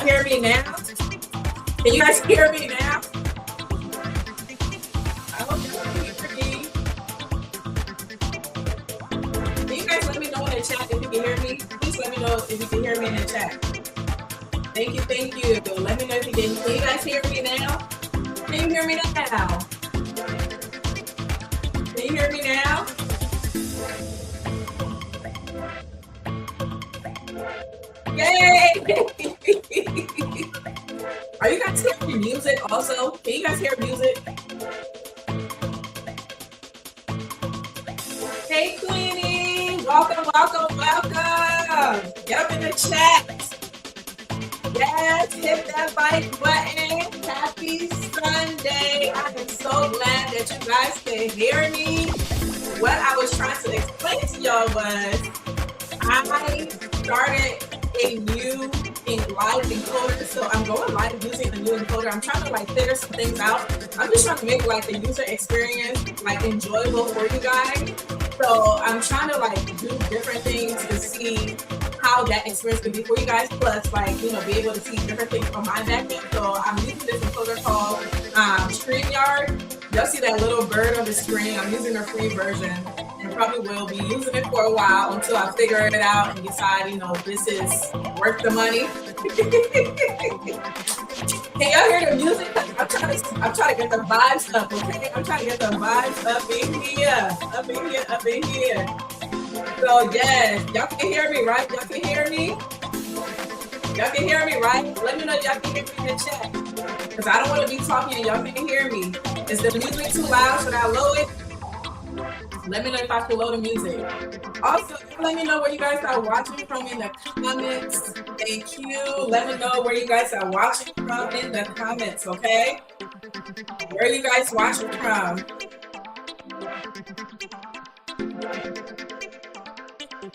Hear me now? Can you guys hear me now? I hope you can hear me. Can you guys let me know in the chat if you can hear me? Please let me know if you can hear me in the chat. Thank you, thank you. Let me know if you can. Can you guys hear me now? Can you hear me now? Can you hear me now? Yay! Are you guys hearing music also? Can you guys hear music? Hey, Queenie! Welcome, welcome, welcome! Get up in the chat. Yes, hit that like button. Happy Sunday. I am so glad that you guys can hear me. What I was trying to explain to y'all was I started a new live encoder, so I'm going live using the new encoder. I'm trying to like figure some things out. I'm just trying to make like the user experience like enjoyable for you guys. So I'm trying to like do different things to see how that experience can be for you guys. Plus, like, you know, be able to see different things from my back end. So I'm using this encoder called StreamYard. Y'all see that little bird on the screen? I'm using the free version. And probably will be using it for a while until I figure it out and decide, you know, this is worth the money. Can y'all hear the music? I'm trying to get the vibes up, okay? I'm trying to get the vibes up in here, up in here, up in here. So yes, y'all can hear me, right? Y'all can hear me? Y'all can hear me, right? Let me know if y'all can hear me in the chat. Because I don't want to be talking and y'all can hear me. Is the music too loud? Should I lower it? Let me know if I can load the music. Also, let me know where you guys are watching from in the comments. Thank you. Let me know where you guys are watching from in the comments, okay? Where are you guys watching from?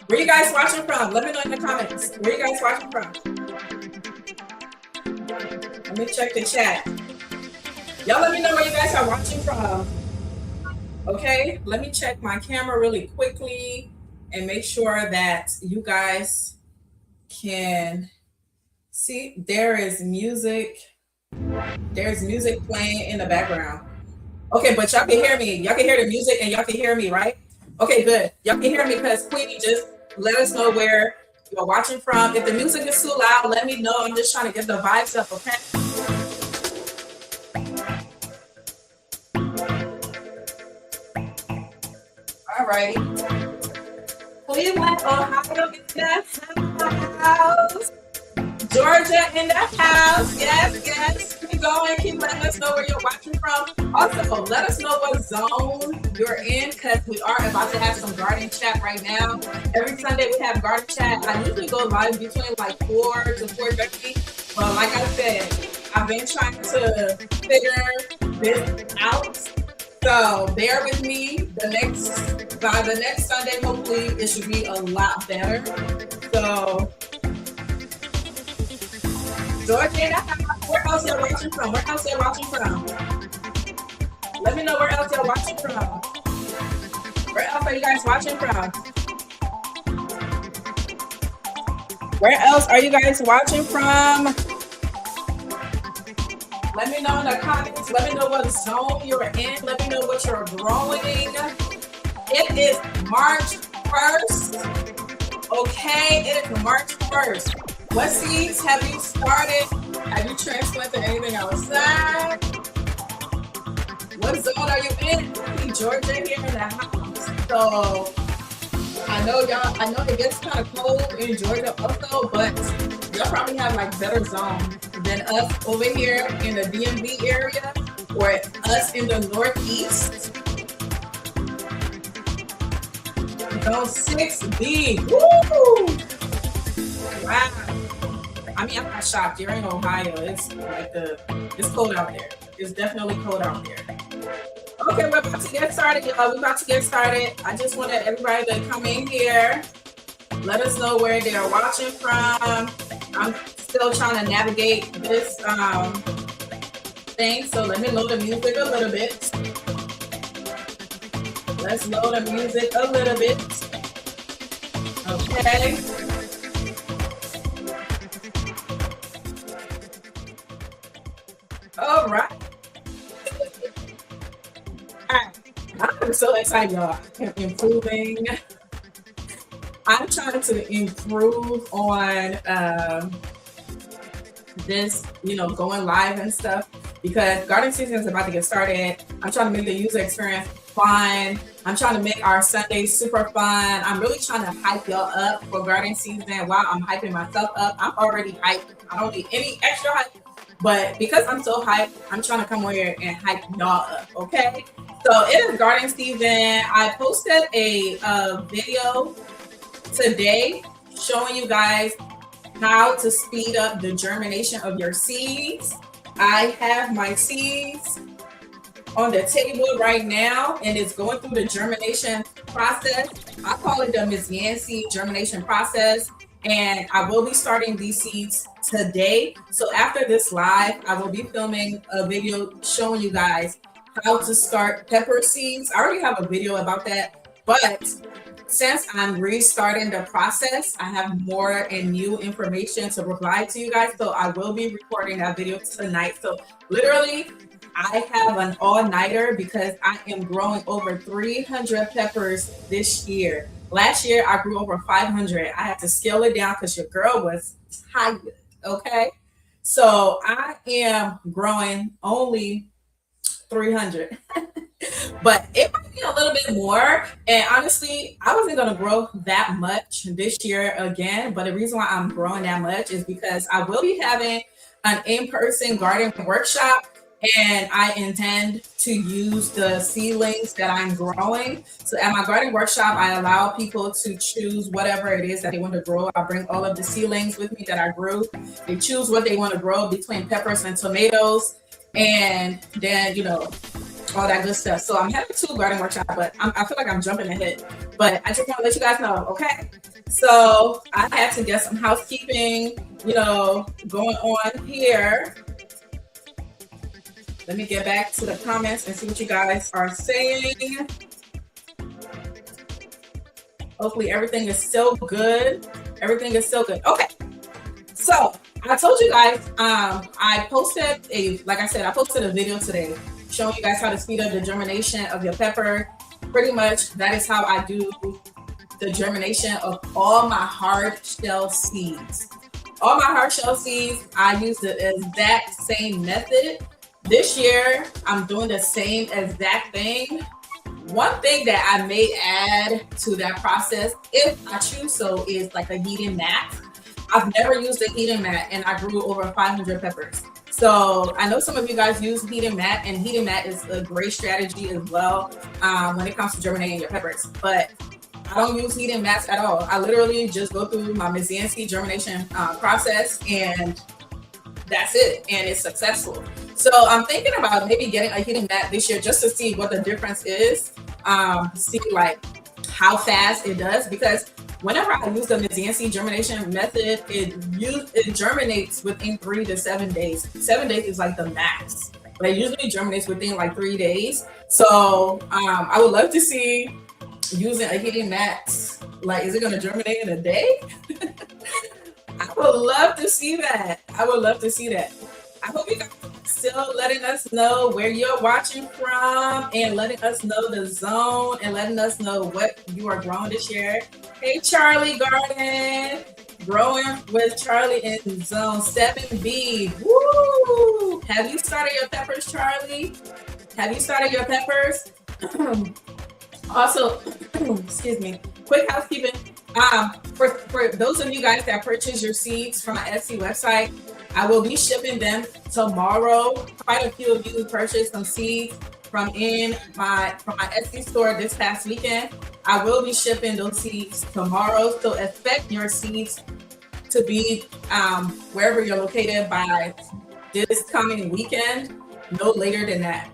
Where you guys watching from? Let me know in the comments. Where you guys watching from? Let me check the chat. Y'all let me know where you guys are watching from. Okay, let me check my camera really quickly and make sure that you guys can see. There is music. There's music playing in the background. Okay, but y'all can hear me. Y'all can hear the music and y'all can hear me, right? Okay, good. Y'all can hear me because Queenie just let us know where you're watching from. If the music is too loud, let me know. I'm just trying to get the vibes up, okay? All righty. Cleveland, Ohio in the house. Georgia in the house. Yes, yes. Keep going. Keep letting us know where you're watching from. Also, let us know what zone you're in, because we are about to have some garden chat right now. Every Sunday we have garden chat. I usually go live between like 4 to 4:30. But like I said, I've been trying to figure this out. So bear with me. By the next Sunday, hopefully it should be a lot better. So Georgia, where else you're watching from? Where else you're watching from? Let me know where else you're watching from. Where else are you guys watching from? Where else are you guys watching from? Let me know in the comments. Let me know what zone you're in. Let me know what you're growing. It is March 1st. Okay, it is March 1st. What seeds have you started? Have you transplanted anything outside? What zone are you in? Georgia here in the house. So I know it gets kind of cold in Georgia also, but y'all probably have like better zones than us over here in the DMV area or us in the Northeast. Zone 6B. Woo! Wow. I mean, I'm not shocked. You're in Ohio. It's cold out there. It's definitely cold out there. Okay, we're about to get started, y'all. We're about to get started. I just wanted everybody to come in here. Let us know where they are watching from. I'm still trying to navigate this thing, so let me load the music a little bit. Let's load the music a little bit. Okay. All right. I'm so excited, y'all. I'm improving. I'm trying to improve on this, going live and stuff, because garden season is about to get started. I'm trying to make the user experience fun. I'm trying to make our Sundays super fun. I'm really trying to hype y'all up for garden season while I'm hyping myself up. I'm already hyped. I don't need any extra hype. But because I'm so hyped, I'm trying to come over here and hype y'all up, okay? So it is garden season. I posted a video today showing you guys how to speed up the germination of your seeds. I have my seeds on the table right now, and it's going through the germination process. I call it the Miss Yancy germination process. And I will be starting these seeds today. So after this live, I will be filming a video showing you guys how to start pepper seeds. I already have a video about that, but since I'm restarting the process, I have more and new information to provide to you guys. So I will be recording that video tonight. So literally, I have an all-nighter because I am growing over 300 peppers this year. Last year, I grew over 500. I had to scale it down because your girl was tired, okay? So I am growing only 300. But it might be a little bit more. And honestly, I wasn't going to grow that much this year again. But the reason why I'm growing that much is because I will be having an in-person garden workshop. And I intend to use the seedlings that I'm growing. So at my garden workshop, I allow people to choose whatever it is that they want to grow. I bring all of the seedlings with me that I grew. They choose what they want to grow between peppers and tomatoes. And then, all that good stuff. So I'm having 2 garden workshops, but I feel like I'm jumping ahead. But I just want to let you guys know, okay? So I had to get some housekeeping, going on here. Let me get back to the comments and see what you guys are saying. Hopefully everything is still good. Everything is still good. Okay. So I told you guys, I posted a video today showing you guys how to speed up the germination of your pepper. Pretty much that is how I do the germination of all my hard shell seeds. All my hard shell seeds, I use the exact same method. This year, I'm doing the same exact thing, One thing that I may add to that process, if I choose so, is like a heating mat. I've never used a heating mat, and I grew over 500 peppers. So I know some of you guys use heating mat, and heating mat is a great strategy as well when it comes to germinating your peppers. But I don't use heating mats at all. I literally just go through my Yancy germination process, and that's it, and it's successful. So I'm thinking about maybe getting a heating mat this year just to see what the difference is, see like how fast it does, because whenever I use the Yancy germination method, it germinates within 3 to 7 days. 7 days is like the max, but it usually germinates within like 3 days. So I would love to see using a heating mat. Like, is it going to germinate in a day? I would love to see that. I would love to see that. I hope you guys are still letting us know where you're watching from, and letting us know the zone, and letting us know what you are growing this year. Hey, Charlie Garden, growing with Charlie in zone 7B. Woo! Have you started your peppers, Charlie? Have you started your peppers? Also, excuse me, quick housekeeping. For those of you guys that purchase your seeds from my Etsy website, I will be shipping them tomorrow. Quite a few of you purchased some seeds from my Etsy store this past weekend. I will be shipping those seeds tomorrow. So expect your seeds to be wherever you're located by this coming weekend, no later than that.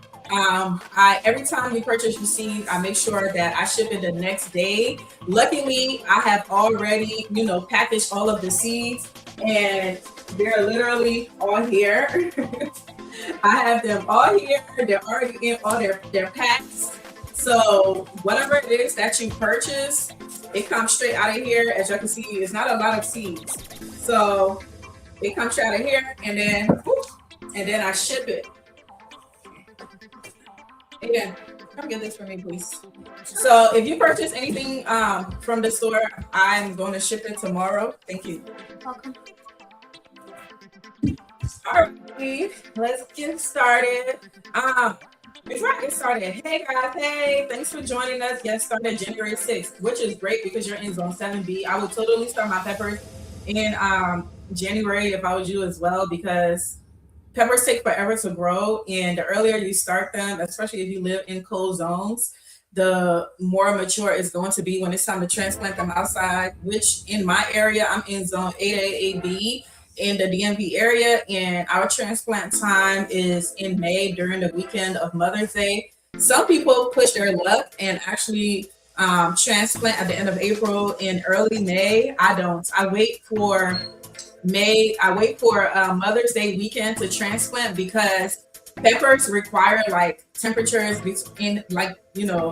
Every time we purchase your seeds, I make sure that I ship it the next day. Luckily, I have already, packaged all of the seeds, and they're literally all here. I have them all here. They're already in all their packs. So whatever it is that you purchase, it comes straight out of here. As you can see, it's not a lot of seeds. So it comes straight out of here, and then I ship it. Again, come get this for me, please. So if you purchase anything from the store, I'm going to ship it tomorrow. Thank you. Welcome. All right, let's get started. Before I get started, hey guys, hey, thanks for joining us. Yes, started January 6th, which is great because you're in zone 7B. I would totally start my peppers in January if I was you as well, because peppers take forever to grow, and the earlier you start them, especially if you live in cold zones, the more mature it's going to be when it's time to transplant them outside, which in my area, I'm in zone 8A, 8B in the DMV area, and our transplant time is in May during the weekend of Mother's Day. Some people push their luck and actually transplant at the end of April and early May. I don't. I wait for Mother's Day weekend to transplant, because peppers require like temperatures between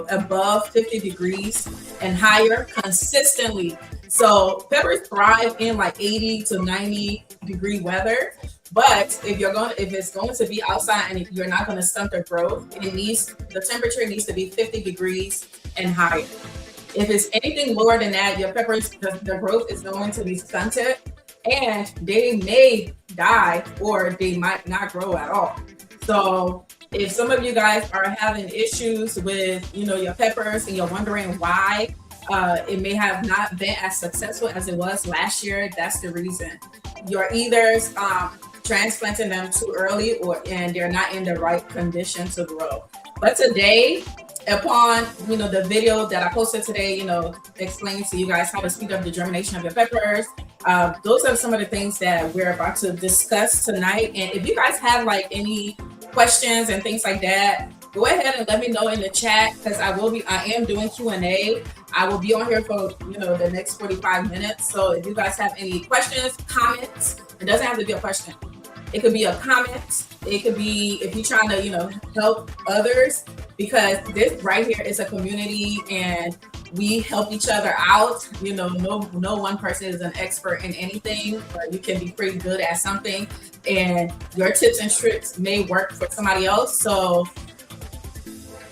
above 50 degrees and higher consistently. So peppers thrive in like 80 to 90 degree weather. But if it's going to be outside and if you're not going to stunt their growth, the temperature needs to be 50 degrees and higher. If it's anything lower than that, your peppers, the growth is going to be stunted, and they may die or they might not grow at all. So if some of you guys are having issues with, your peppers, and you're wondering why it may have not been as successful as it was last year, that's the reason. You're either transplanting them too early, and they're not in the right condition to grow. But today, upon the video that I posted today, explaining to you guys how to speed up the germination of your peppers, those are some of the things that we're about to discuss tonight. And if you guys have like any questions and things like that, go ahead and let me know in the chat, because I am doing Q&A. I will be on here for the next 45 minutes. So if you guys have any questions, comments, it doesn't have to be a question. It could be a comment. It could be if you're trying to help others, because this right here is a community and we help each other out. No one person is an expert in anything, but you can be pretty good at something, and your tips and tricks may work for somebody else. So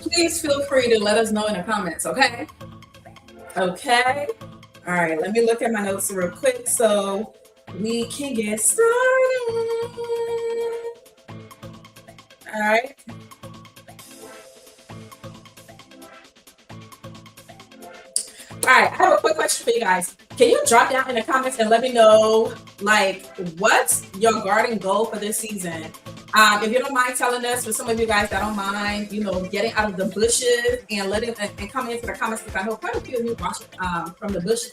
please feel free to let us know in the comments, okay? Okay. All right, let me look at my notes real quick so we can get started. All right. All right, I have a quick question for you guys. Can you drop down in the comments and let me know, like, what's your garden goal for this season? If you don't mind telling us, for some of you guys that don't mind, you know, getting out of the bushes and coming into the comments, because I know quite a few of you watch from the bushes.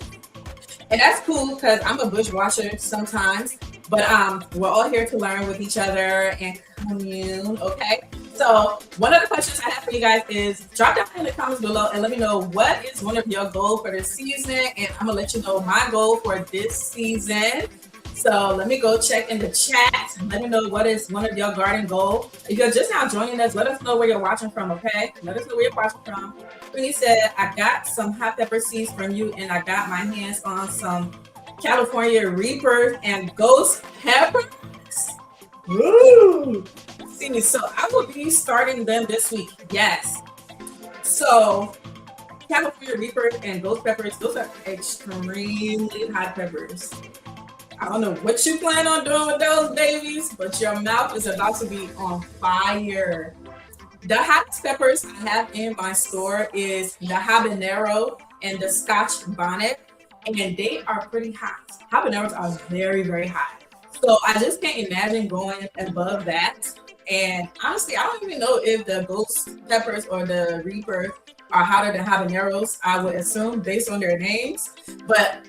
And that's cool because I'm a bush washer sometimes, but we're all here to learn with each other and commune, okay? So one of the questions I have for you guys is drop down in the comments below and let me know what is one of your goals for this season, and I'm gonna let you know my goal for this season. So let me go check in the chat. Let me know what is one of your garden goals. If you're just now joining us, let us know where you're watching from, okay? Let us know where you're watching from. Queenie said, I got some hot pepper seeds from you, and I got my hands on some California Reapers and ghost peppers. Woo! See, so I will be starting them this week. Yes. So California Reapers and ghost peppers, those are extremely hot peppers. I don't know what you plan on doing with those babies, but your mouth is about to be on fire. The hottest peppers I have in my store is the habanero and the Scotch bonnet, and they are pretty hot. Habaneros are very, very hot. So I just can't imagine going above that. And honestly, I don't even know if the ghost peppers or the reapers are hotter than habaneros. I would assume based on their names. But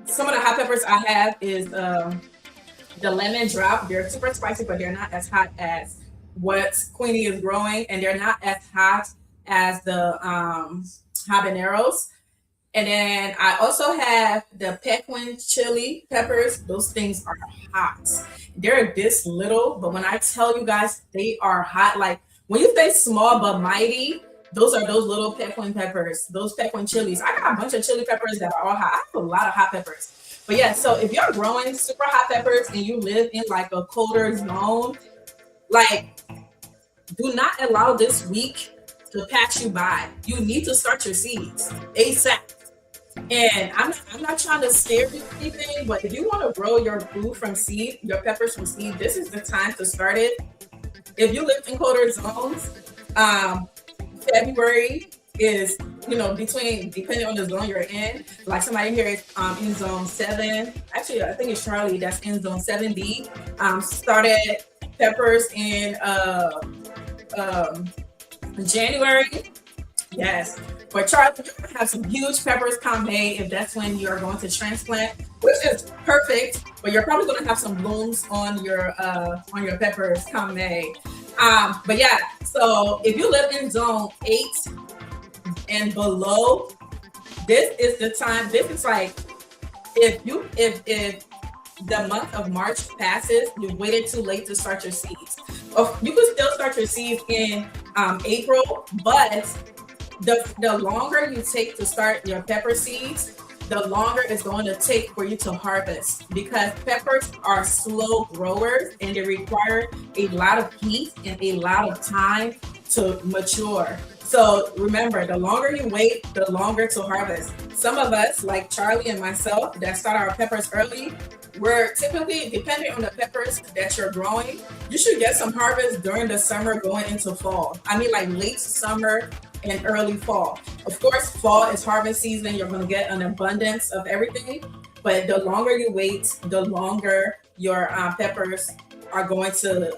some of the hot peppers I have is the lemon drop. They're super spicy, but they're not as hot as what Queenie is growing, and they're not as hot as the habaneros. And then I also have the Pequin chili peppers. Those things are hot. They're this little, but when I tell you guys they are hot, like when you say small but mighty, those are those little Pequin peppers, those Pequin chilies. I got a bunch of chili peppers that are all hot. I have a lot of hot peppers. But yeah, so if you're growing super hot peppers and you live in like a colder zone, like do not allow this week to pass you by. You need to start your seeds ASAP. And I'm not trying to scare you or anything, but if you want to grow your food from seed, your peppers from seed, this is the time to start it. If you live in colder zones, February is, you know, depending on the zone you're in. Like somebody here is in zone 7. Actually, I think it's Charlie that's in zone 7B. Started peppers in January. Yes. But Charlie, you're gonna have some huge peppers come May if that's when you're going to transplant, which is perfect. But you're probably gonna have some blooms on your peppers come May. But yeah, so if you live in zone 8 and below, this is the time. This is like if the month of March passes, you waited too late to start your seeds. You can still start your seeds in April, but the longer you take to start your pepper seeds, the longer it's going to take for you to harvest, because peppers are slow growers and they require a lot of heat and a lot of time to mature. So remember, the longer you wait, the longer to harvest. Some of us, like Charlie and myself, that start our peppers early, we're typically, depending on the peppers that you're growing, you should get some harvest during the summer going into fall. I mean, like late summer and early fall. Of course, fall is harvest season. You're going to get an abundance of everything. But the longer you wait, the longer your peppers are going to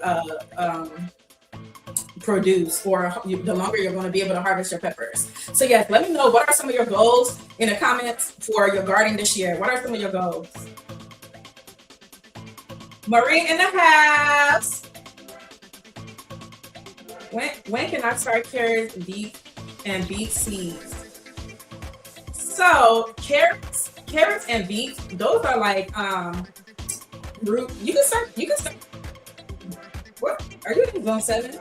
produce, or the longer you're going to be able to harvest your peppers. So yes, let me know, what are some of your goals in the comments for your garden this year? What are some of your goals? Marie in the house. When can I start carrots, beet, and beet seeds? So carrots and beets, those are like root. You can start. What are you in zone 7?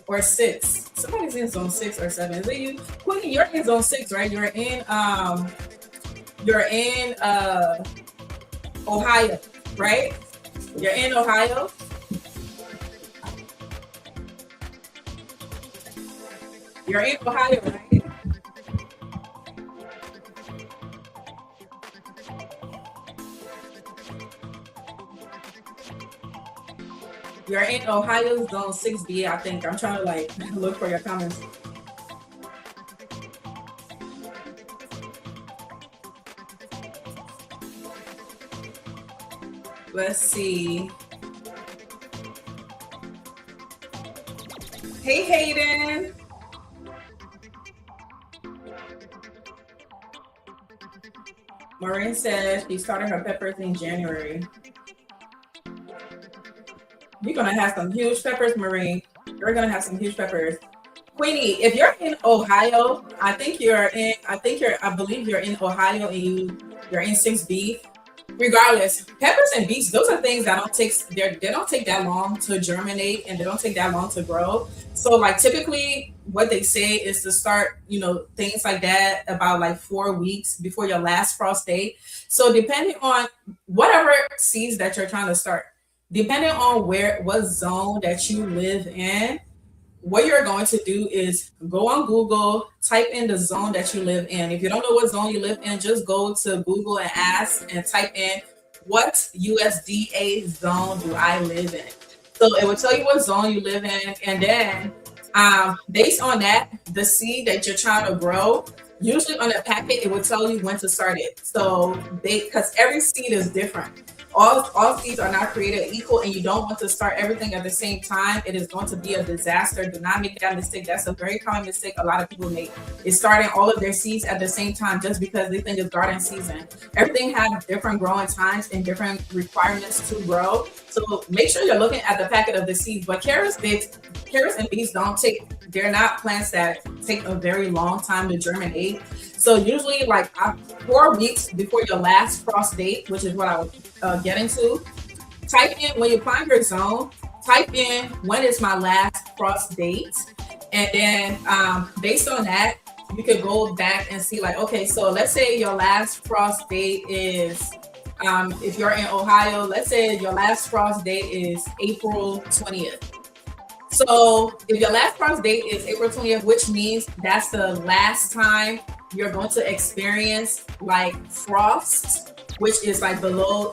Or 6? Somebody's in zone 6 or 7. Is it you? Queenie, you're in zone 6, right? You're in Ohio, right? You're in Ohio. You're in Ohio, right? You're in Ohio, zone 6B, I think. I'm trying to like look for your comments. Let's see. Hey, Hayden. Maureen says she started her peppers in January. You're gonna have some huge peppers, Maureen. You're gonna have some huge peppers. Queenie, if you're in Ohio, I believe you're in Ohio and your instincts beef. Regardless, peppers and beets, those are things that they don't take that long to germinate and they don't take that long to grow. So like typically what they say is to start, things like that about like 4 weeks before your last frost date. So depending on whatever seeds that you're trying to start, depending on what zone that you live in, what you're going to do is go on Google, type in the zone that you live in. If you don't know what zone you live in, just go to Google and ask and type in what USDA zone do I live in. So it will tell you what zone you live in, and then based on that, the seed that you're trying to grow, usually on the packet, it will tell you when to start it. So because every seed is different. All seeds are not created equal, and you don't want to start everything at the same time. It is going to be a disaster. Do not make that mistake. That's a very common mistake a lot of people make, is starting all of their seeds at the same time just because they think it's garden season. Everything has different growing times and different requirements to grow. So make sure you're looking at the packet of the seeds. But carrots and beets they're not plants that take a very long time to germinate. So usually like 4 weeks before your last frost date, which is what I was getting to, type in, when you find your zone, type in when is my last frost date. And then based on that, you could go back and see like, okay, so let's say your last frost date is, if you're in Ohio, let's say your last frost date is April 20th. So if your last frost date is April 20th, which means that's the last time you're going to experience like frost, which is like below,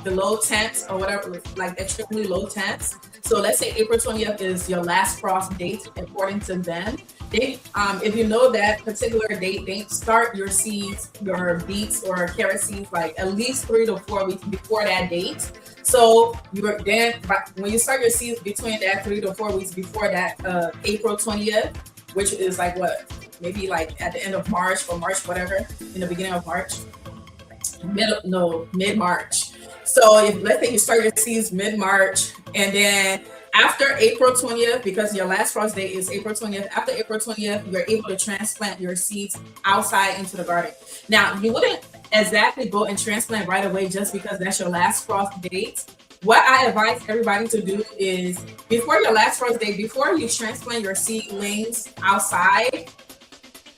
below temps or whatever, like extremely low temps. So let's say April 20th is your last frost date according to them. If you know that particular date, they start your seeds, your beets or carrot seeds, like at least 3 to 4 weeks before that date. So when you start your seeds between that 3 to 4 weeks before that April 20th, which is like what, maybe like at the end of March or March, whatever, in the beginning of March, mid-March. So let's say you start your seeds mid-March, and then after April 20th, because your last frost date is April 20th, after April 20th, you're able to transplant your seeds outside into the garden. Now, you wouldn't exactly go and transplant right away just because that's your last frost date. What I advise everybody to do is before your last frost date, before you transplant your seedlings outside,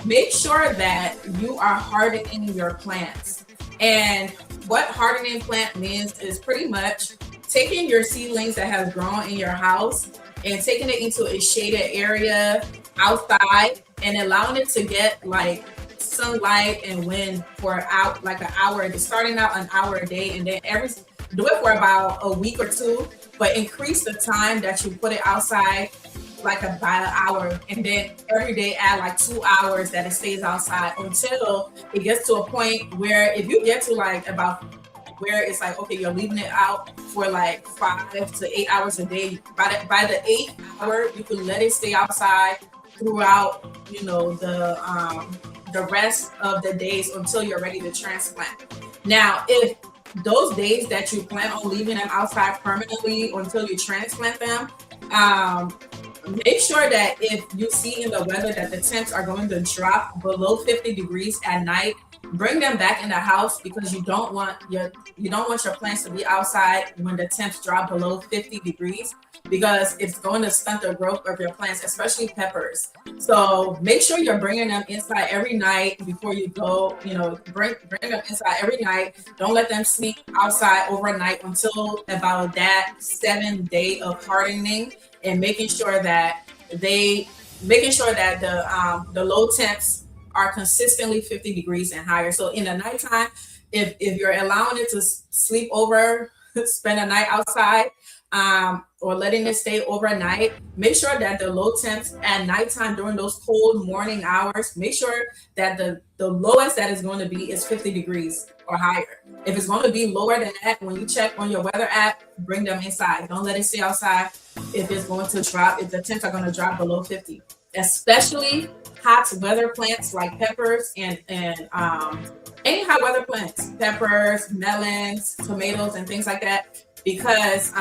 make sure that you are hardening your plants. And what hardening plant means is pretty much taking your seedlings that have grown in your house and taking it into a shaded area outside and allowing it to get like sunlight and wind for like an hour, starting out an hour a day, and then do it for about a week or two, but increase the time that you put it outside like about an hour, and then every day add like 2 hours that it stays outside until it gets to a point where if you get to like about where it's like, okay, you're leaving it out for like 5 to 8 hours a day. By the 8th hour, you can let it stay outside throughout, the rest of the days until you're ready to transplant. Now, if those days that you plan on leaving them outside permanently until you transplant them, make sure that if you see in the weather that the temps are going to drop below 50 degrees at night, bring them back in the house, because you don't want your plants to be outside when the temps drop below 50 degrees, because it's going to stunt the growth of your plants, especially peppers. So make sure you're bringing them inside every night before you go. Bring them inside every night. Don't let them sleep outside overnight until about that 7th day of hardening, and making sure that the low temps are consistently 50 degrees and higher. So in the nighttime, if you're allowing it to sleep over, spend a night outside, or letting it stay overnight, make sure that the low temps at nighttime during those cold morning hours, make sure that the lowest that is going to be is 50 degrees. or higher. If it's going to be lower than that, when you check on your weather app, bring them inside. Don't let it stay outside. If it's going to drop, if the temps are going to drop below 50, especially hot weather plants like peppers and any hot weather plants, peppers, melons, tomatoes, and things like that. Because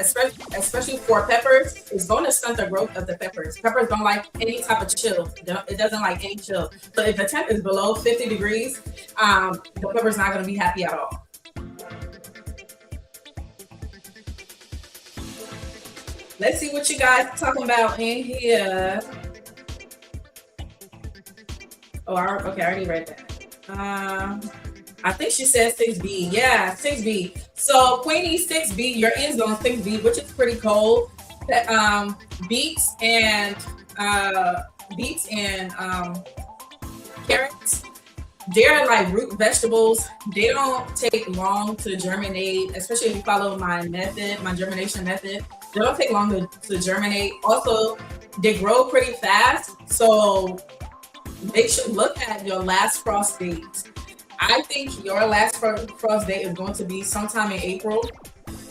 especially for peppers, it's going to stunt the growth of the peppers. Peppers don't like any type of chill. It doesn't like any chill. So if the temp is below 50 degrees, the pepper's not going to be happy at all. Let's see what you guys are talking about in here. Oh, okay, I already read that. I think she said 6B. Yeah, 6B. So Queenie 6B, your end zone 6B, which is pretty cold. Beets and carrots, they're like root vegetables. They don't take long to germinate, especially if you follow my method, my germination method. They don't take long to germinate. Also, they grow pretty fast. So they should look at your last frost date. I think your last frost date is going to be sometime in April,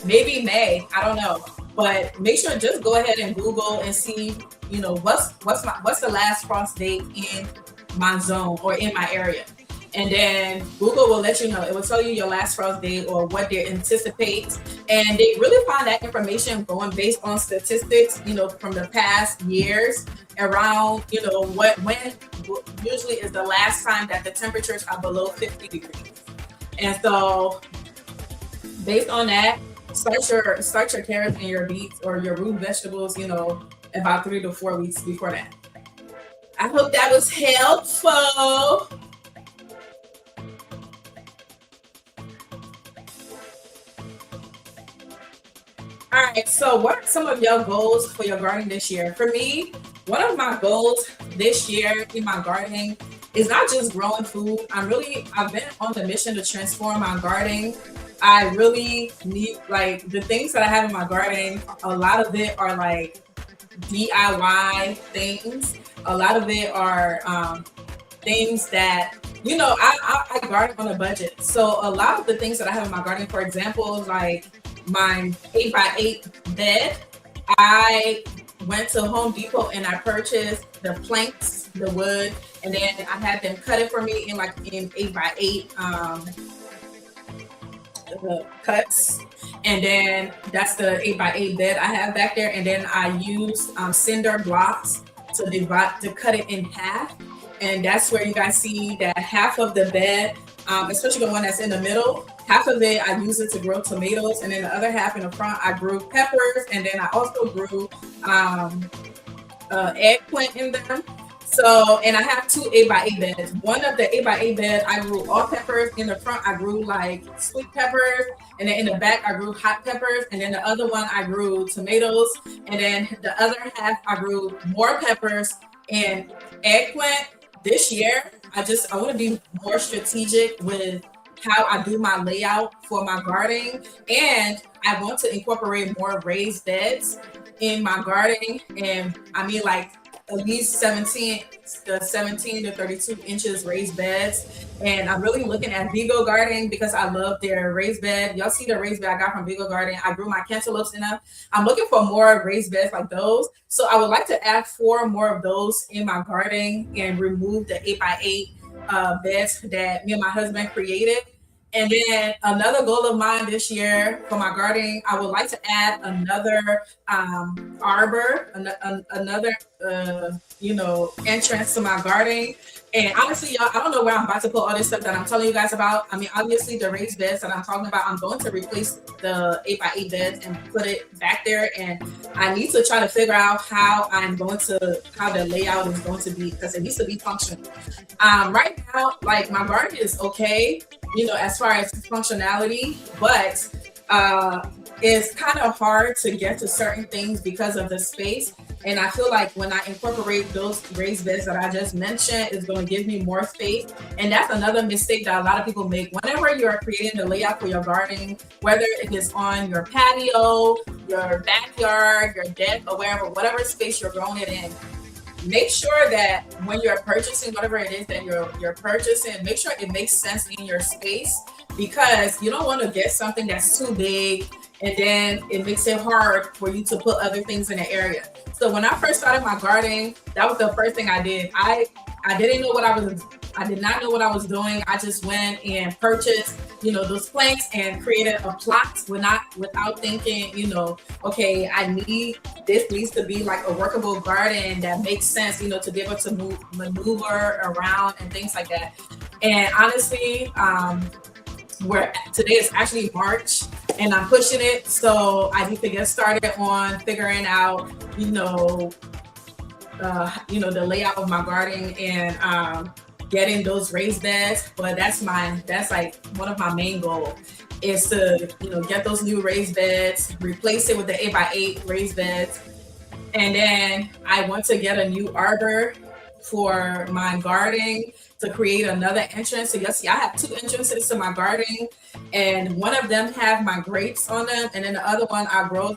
maybe May. I don't know, but make sure just go ahead and Google and see, what's the last frost date in my zone or in my area, and then Google will let you know. It will tell you your last frost date or what they anticipate, and they really find that information going based on statistics, from the past years around, when usually is the last time that the temperatures are below 50 degrees. And so based on that, start your carrots and your beets or your root vegetables, about 3 to 4 weeks before that. I hope that was helpful. All right, so what are some of your goals for your garden this year? For me, one of my goals this year in my gardening is not just growing food. I've been on the mission to transform my gardening. I really need, like, the things that I have in my garden, a lot of it are like DIY things. A lot of it are things that, I garden on a budget. So a lot of the things that I have in my garden, for example, like my 8x8 bed, I went to Home Depot and I purchased the planks, the wood, and then I had them cut it for me in 8x8 cuts. And then that's the 8x8 bed I have back there. And then I used cinder blocks to cut it in half. And that's where you guys see that half of the bed, especially the one that's in the middle, half of it I use it to grow tomatoes, and then the other half in the front I grew peppers, and then I also grew eggplant in them. So, and I have 2 8x8 beds. One of the 8x8 bed I grew all peppers. In the front I grew like sweet peppers, and then in the back I grew hot peppers, and then the other one I grew tomatoes, and then the other half I grew more peppers and eggplant. This year I want to be more strategic with how I do my layout for my gardening, and I want to incorporate more raised beds in my gardening. And I mean, like, at least 17 to 32 inches raised beds. And I'm really looking at Vigo Gardening because I love their raised bed. Y'all see the raised bed I got from Vigo Gardening. I grew my cantaloupes in them. I'm looking for more raised beds like those. So I would like to add 4 more of those in my gardening and remove the 8x8 beds that me and my husband created. And then another goal of mine this year for my gardening, I would like to add another arbor, another entrance to my garden. And honestly, y'all, I don't know where I'm about to put all this stuff that I'm telling you guys about. I mean, obviously the raised beds that I'm talking about, I'm going to replace the 8x8 beds and put it back there. And I need to try to figure out how the layout is going to be, because it needs to be functional. Right now, like, my garden is okay, as far as functionality, but it's kind of hard to get to certain things because of the space. And I feel like when I incorporate those raised beds that I just mentioned, it's going to give me more space. And that's another mistake that a lot of people make. Whenever you're creating the layout for your garden, whether it is on your patio, your backyard, your deck, or whatever space you're growing it in, make sure that when you're purchasing whatever it is that you're purchasing, make sure it makes sense in your space. because you don't want to get something that's too big and then it makes it hard for you to put other things in the area. So when I first started my gardening, that was the first thing I did. I didn't know what I did not know what I was doing. I just went and purchased, those planks and created a plot without thinking, okay, this needs to be like a workable garden that makes sense, to be able to maneuver around and things like that. And honestly, today is actually March and I'm pushing it. So I need to get started on figuring out, the layout of my garden and getting those raised beds. But that's like one of my main goals is to, get those new raised beds, replace it with the 8x8 raised beds. And then I want to get a new arbor for my garden to create another entrance. So you'll see I have 2 entrances to my garden, and one of them have my grapes on them, and then the other one I grow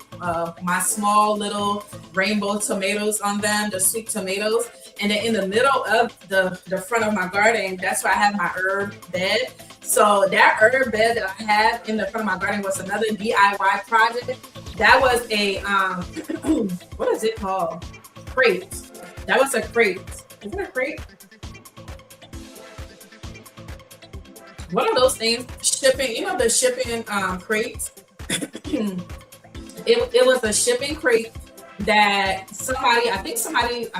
my small little rainbow tomatoes on them, the sweet tomatoes. And then in the middle of the front of my garden, that's where I have my herb bed. So that herb bed that I have in the front of my garden was another DIY project. That was a what is it called? Crate. That was a crate. Is it a crate? What are those things? Shipping, the shipping crates. It was a shipping crate that somebody, I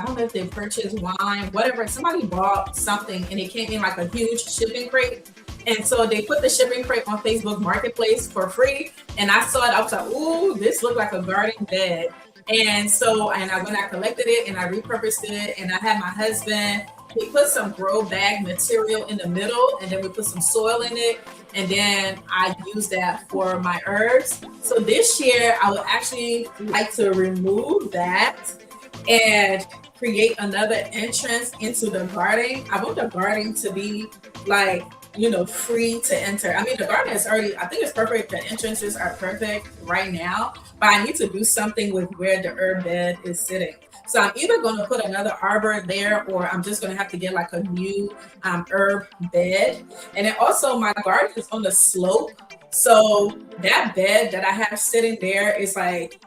don't know if they purchased wine, whatever, somebody bought something and it came in like a huge shipping crate. And so they put the shipping crate on Facebook Marketplace for free. And I saw it, I was like, ooh, this looked like a garden bed. And so, when I collected it and I repurposed it, and I had my husband, he put some grow bag material in the middle, and then we put some soil in it, and then I used that for my herbs. So this year, I would actually like to remove that and create another entrance into the garden. I want the garden to be like, free to enter. I mean, the garden is already, I think it's perfect. The entrances are perfect right now, but I need to do something with where the herb bed is sitting. So I'm either going to put another arbor there, or I'm just going to have to get like a new herb bed. And then also my garden is on the slope. So that bed that I have sitting there is like,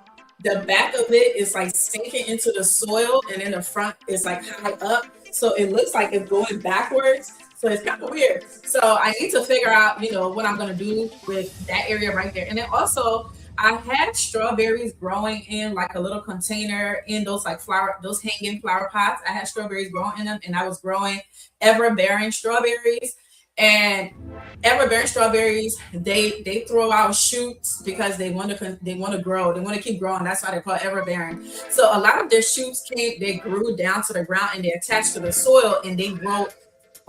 the back of it is like sinking into the soil, and then the front is like high up. So it looks like it's going backwards. So it's kind of weird. So I need to figure out, what I'm going to do with that area right there. And then also I had strawberries growing in like a little container in those like those hanging flower pots. I had strawberries growing in them, and I was growing ever-bearing strawberries. And ever-bearing strawberries, they throw out shoots because they want to grow. They want to keep growing. That's why they call it ever-bearing. So a lot of their shoots they grew down to the ground and they attached to the soil and they grow.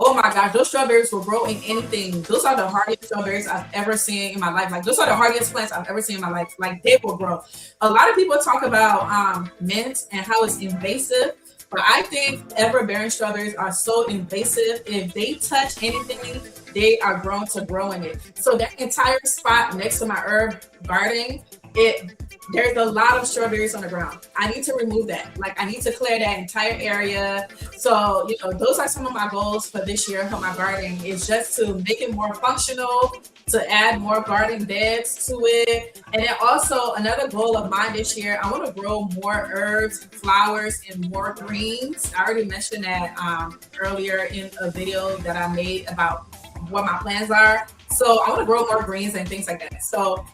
Oh my gosh, those strawberries will grow in anything. Those are the hardest strawberries I've ever seen in my life. Like, those are the hardest plants I've ever seen in my life. Like, they will grow. A lot of people talk about mint and how it's invasive, but I think ever-bearing strawberries are so invasive. If they touch anything, they are grown to grow in it. So that entire spot next to my herb garden, there's a lot of strawberries on the ground. I need to remove that. Like, I need to clear that entire area. So, those are some of my goals for this year for my garden, is just to make it more functional, to add more garden beds to it. And then also another goal of mine this year, I want to grow more herbs, flowers, and more greens. I already mentioned that earlier in a video that I made about what my plans are. So I want to grow more greens and things like that. So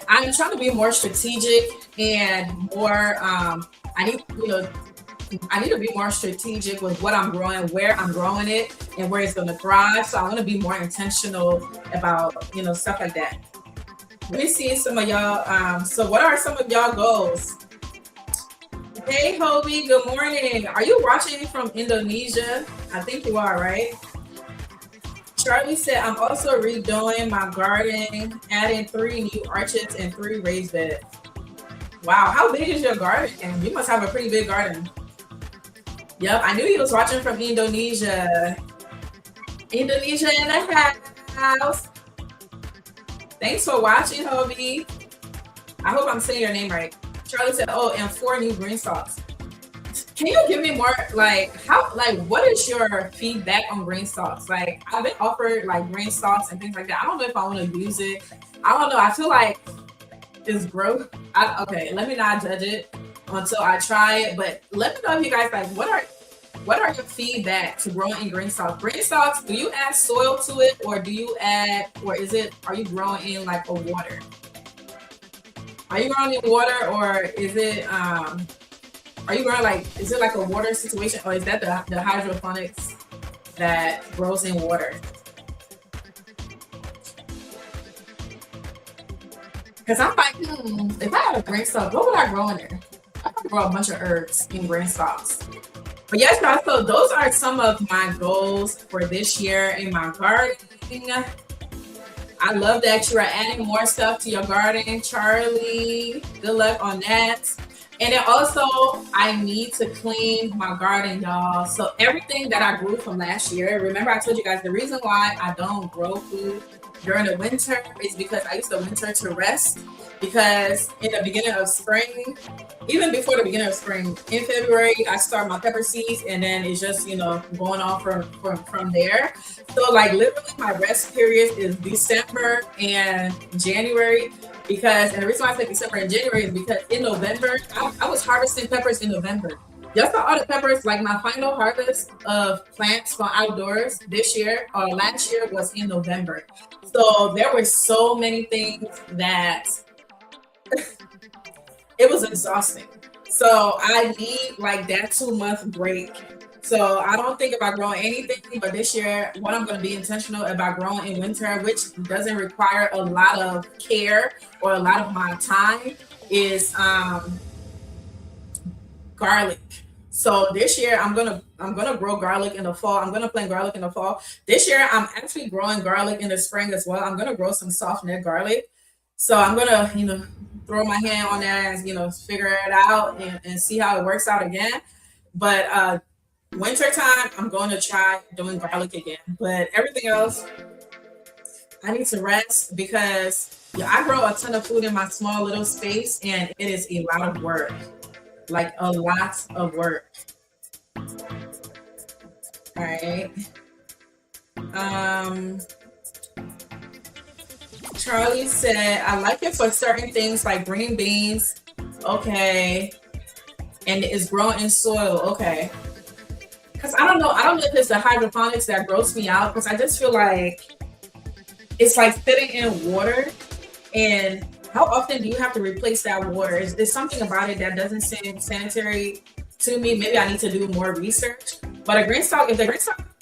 I'm trying to be more strategic and more, I need to be more strategic with what I'm growing, where I'm growing it, and where it's going to thrive. So I want to be more intentional about, stuff like that. Let me see some of y'all. So what are some of y'all goals? Hey, Hobie, good morning. Are you watching from Indonesia? I think you are, right? Charlie said, I'm also redoing my garden, adding 3 new arches and 3 raised beds. Wow, how big is your garden? And you must have a pretty big garden. Yep, I knew he was watching from Indonesia. Indonesia in the house. Thanks for watching, Hobie. I hope I'm saying your name right. Charlie said, oh, and 4 new green stalks. Can you give me more, like, what is your feedback on green stalks? Like, I've been offered like green stalks and things like that. I don't know if I want to use it. I don't know. I feel like it's growth. Okay, let me not judge it until I try it. But let me know if you guys like, what are your feedback to growing in green stalks? Green stalks, do you add soil to it, or are you growing in like a water? Are you growing in water, or is it are you growing like, is it like a water situation, or is that the hydroponics that grows in water? Because I'm like, if I had a green stalk, what would I grow in there? I could grow a bunch of herbs in green stalks. But yes, guys, so those are some of my goals for this year in my gardening. I love that you are adding more stuff to your garden, Charlie. Good luck on that. And then also, I need to clean my garden, y'all. So everything that I grew from last year, remember I told you guys the reason why I don't grow food during the winter is because I used the winter to rest. Because in the beginning of spring, even before the beginning of spring, in February, I start my pepper seeds, and then it's just, going on from there. So like literally my rest period is December and January. And the reason why I say December and January is because in November, I was harvesting peppers in November. Y'all saw all the peppers, like my final harvest of plants from outdoors this year or last year was in November. So there were so many things that it was exhausting. So I need like that 2-month break. So I don't think about growing anything, but this year, what I'm going to be intentional about growing in winter, which doesn't require a lot of care or a lot of my time, is garlic. So this year I'm gonna grow garlic in the fall. I'm gonna plant garlic in the fall. This year I'm actually growing garlic in the spring as well. I'm gonna grow some soft neck garlic. So I'm gonna, throw my hand on that and figure it out and see how it works out again. But winter time, I'm going to try doing garlic again. But everything else, I need to rest because I grow a ton of food in my small little space, and it is a lot of work. Like a lot of work. All right. Charlie said, I like it for certain things like green beans. Okay. And it's growing in soil. Okay. Because I don't know if it's the hydroponics that grows me out, because I just feel like it's like sitting in water, and how often do you have to replace that water? There's something about it that doesn't seem sanitary to me. Maybe I need to do more research. But a green stalk,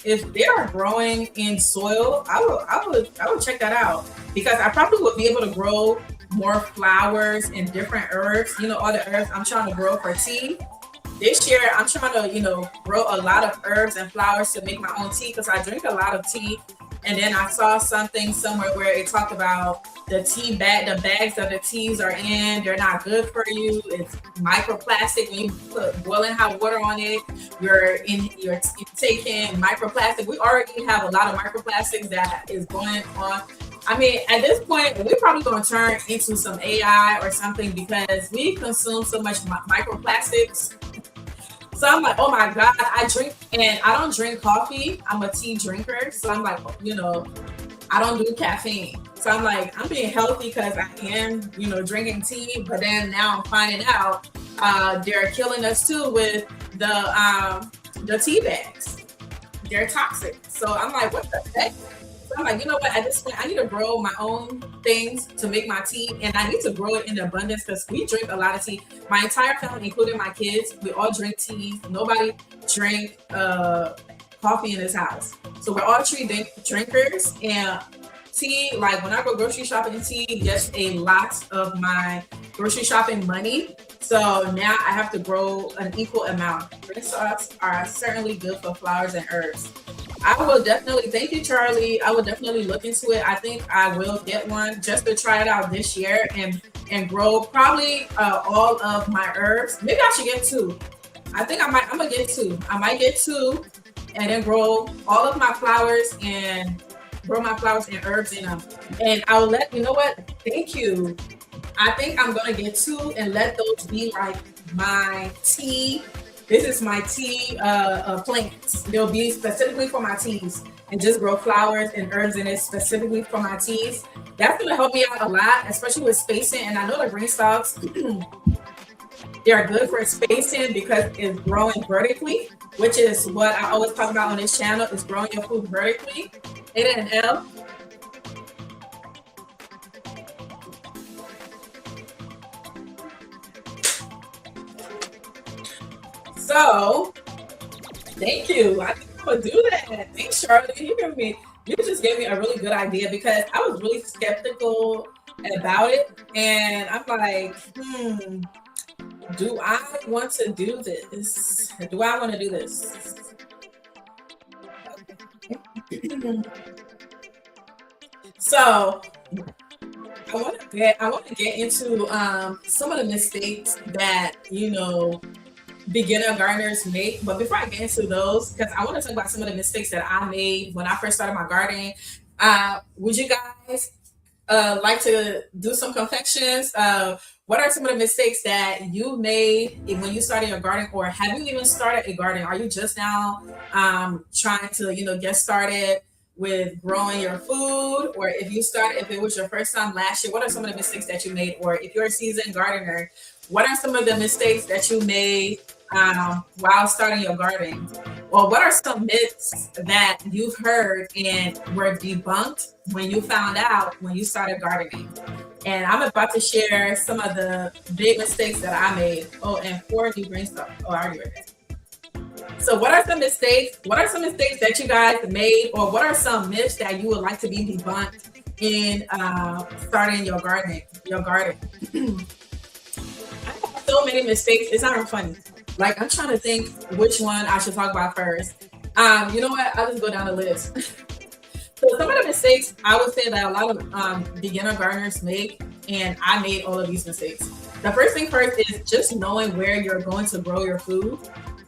if they are growing in soil, I would check that out, because I probably would be able to grow more flowers and different herbs. All the herbs I'm trying to grow for tea. This year, I'm trying to, grow a lot of herbs and flowers to make my own tea, because I drink a lot of tea. And then I saw something somewhere where it talked about the bags that the teas are in, they're not good for you. It's microplastic. When you put boiling hot water on it, you're taking microplastic. We already have a lot of microplastics that is going on. I mean, at this point, we're probably going to turn into some AI or something, because we consume so much microplastics. So I'm like, oh my God, I don't drink coffee. I'm a tea drinker. So I'm like, I don't do caffeine. So I'm like, I'm being healthy because I am, drinking tea. But then now I'm finding out they're killing us too with the tea bags. They're toxic. So I'm like, what the heck? So I'm like, you know what? At this point, I need to grow my own things to make my tea, and I need to grow it in abundance, because we drink a lot of tea. My entire family, including my kids, we all drink tea. Nobody drink coffee in this house. So we're all tea drinkers, and tea, like when I go grocery shopping, tea gets a lot of my grocery shopping money. So now I have to grow an equal amount. Green stalks are certainly good for flowers and herbs. I will definitely, thank you, Charlie. I will definitely look into it. I think I will get one just to try it out this year and grow probably all of my herbs. Maybe I should get 2. I think I'm gonna get 2. I might get 2 and then grow all of my flowers and herbs in them. And I'll let you know what. Thank you. I think I'm gonna get 2 and let those be like my tea This is my tea plants. They'll be specifically for my teas and just grow flowers and herbs in it specifically for my teas. That's going to help me out a lot, especially with spacing. And I know the green stalks, they are good for spacing because it's growing vertically, which is what I always talk about on this channel, is growing your food vertically. A and L. So, thank you. I think I'm gonna do that. Thanks, Charlotte. You just gave me a really good idea because I was really skeptical about it, and I'm like, do I want to do this? Do I want to do this? So I want to get into some of the mistakes that beginner gardeners make. But before I get into those, because I want to talk about some of the mistakes that I made when I first started my gardening, would you guys like to do some confections? What are some of the mistakes that you made when you started your garden, or have you even started a garden? Are you just now trying to get started with growing your food? Or if it was your first time last year, what are some of the mistakes that you made? Or if you're a seasoned gardener, what are some of the mistakes that you made while starting your garden? Or what are some myths that you've heard and were debunked when you found out when you started gardening? And I'm about to share some of the big mistakes that I made. Oh, and 4 new green stuff. Oh, I already read that. So what are some mistakes? What are some mistakes that you guys made, or what are some myths that you would like to be debunked in starting your garden? I have so many mistakes. It's not even funny. Like, I'm trying to think which one I should talk about first. You know what? I'll just go down the list. So some of the mistakes I would say that a lot of beginner gardeners make, and I made all of these mistakes. The first thing first is just knowing where you're going to grow your food.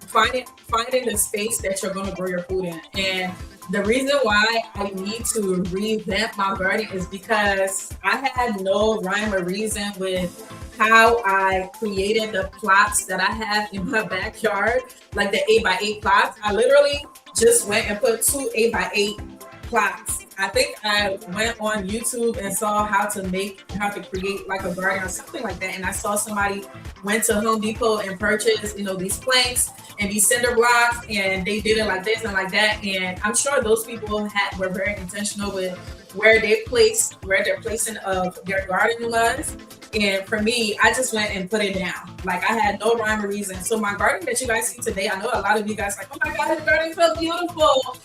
Finding the space that you're going to grow your food in. And the reason why I need to revamp my garden is because I had no rhyme or reason with how I created the plots that I have in my backyard, like the 8x8 plots. I literally just went and put 2 8x8 plots. I think I went on YouTube and saw how to create like a garden or something like that. And I saw somebody went to Home Depot and purchased, these planks and these cinder blocks, and they did it like this and like that. And I'm sure those people were very intentional with where their placing of their garden was. And for me, I just went and put it down. Like, I had no rhyme or reason. So my garden that you guys see today, I know a lot of you guys like, oh my God, his garden is so beautiful.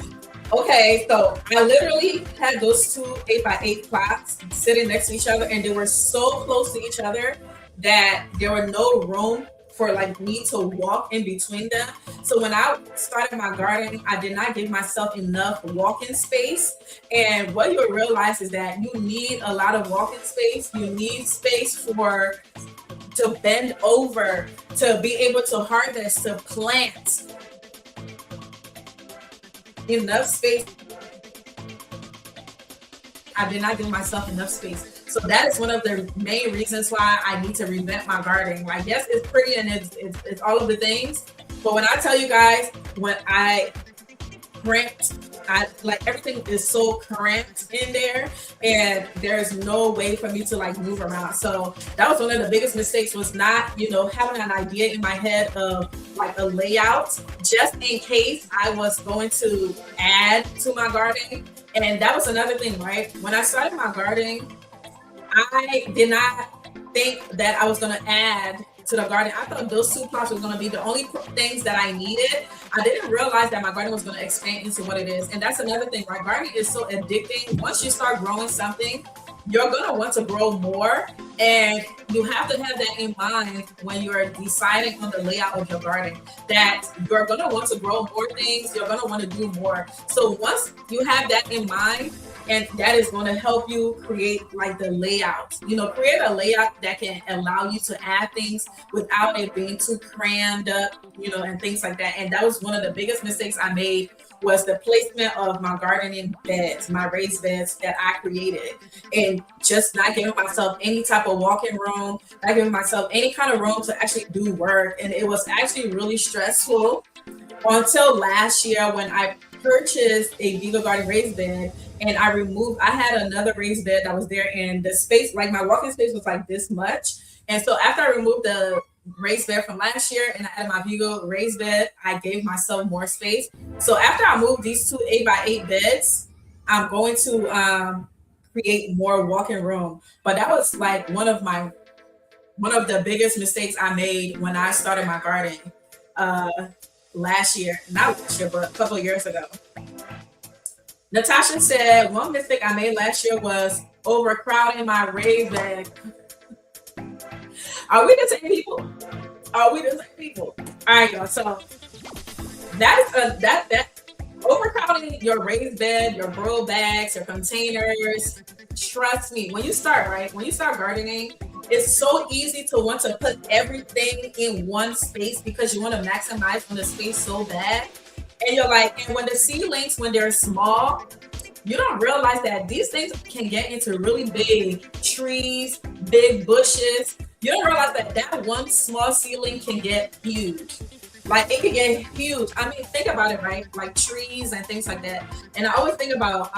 Okay, so I literally had those 2 8x8 plots sitting next to each other, and they were so close to each other that there were no room for like me to walk in between them. So when I started my garden, I did not give myself enough walking space. And what you'll realize is that you need a lot of walking space. You need space to bend over, to be able to harvest, to plant. Enough space. I did not give myself enough space. So that is one of the main reasons why I need to revamp my garden. Like, yes, it's pretty and it's all of the things. But when I tell you guys, when I cramped, everything is so cramped in there, and there's no way for me to like move around. So that was one of the biggest mistakes, was not, having an idea in my head of like a layout, just in case I was going to add to my garden. And that was another thing, right? When I started my garden, I did not think that I was going to add to the garden. I thought those 2 plots were going to be the only things that I needed. I didn't realize that my garden was going to expand into what it is. And that's another thing, right? Gardening is so addicting. Once you start growing something, you're going to want to grow more. And you have to have that in mind when you're deciding on the layout of your garden, that you're going to want to grow more things. You're going to want to do more. So once you have that in mind, and that is going to help you create like the layout, create a layout that can allow you to add things without it being too crammed up, and things like that. And that was one of the biggest mistakes I made, was the placement of my gardening beds, my raised beds that I created. And and just not giving myself any type of walking room, not giving myself any kind of room to actually do work. And it was actually really stressful until last year when I purchased a Vigo Garden raised bed, and I had another raised bed that was there, and the space, like my walking space was like this much. And so after I removed the raised bed from last year and I added my Vigo raised bed, I gave myself more space. So after I moved these two 8x8 beds, I'm going to create more walking room. But that was like one of the biggest mistakes I made when I started my garden last year, not last year, but a couple of years ago. Natasha said, one mistake I made last year was overcrowding my raised bed. Are we the same people? Are we the same people? All right, y'all. So that overcrowding your raised bed, your grow bags, your containers. Trust me, when you start gardening, it's so easy to want to put everything in one space because you want to maximize on the space so bad. And you're like, and when the seedlings, when they're small, you don't realize that these things can get into really big trees, big bushes. You don't realize that one small seedling can get huge. Like it can get huge. I mean, think about it, right? Like trees and things like that. And I always think about,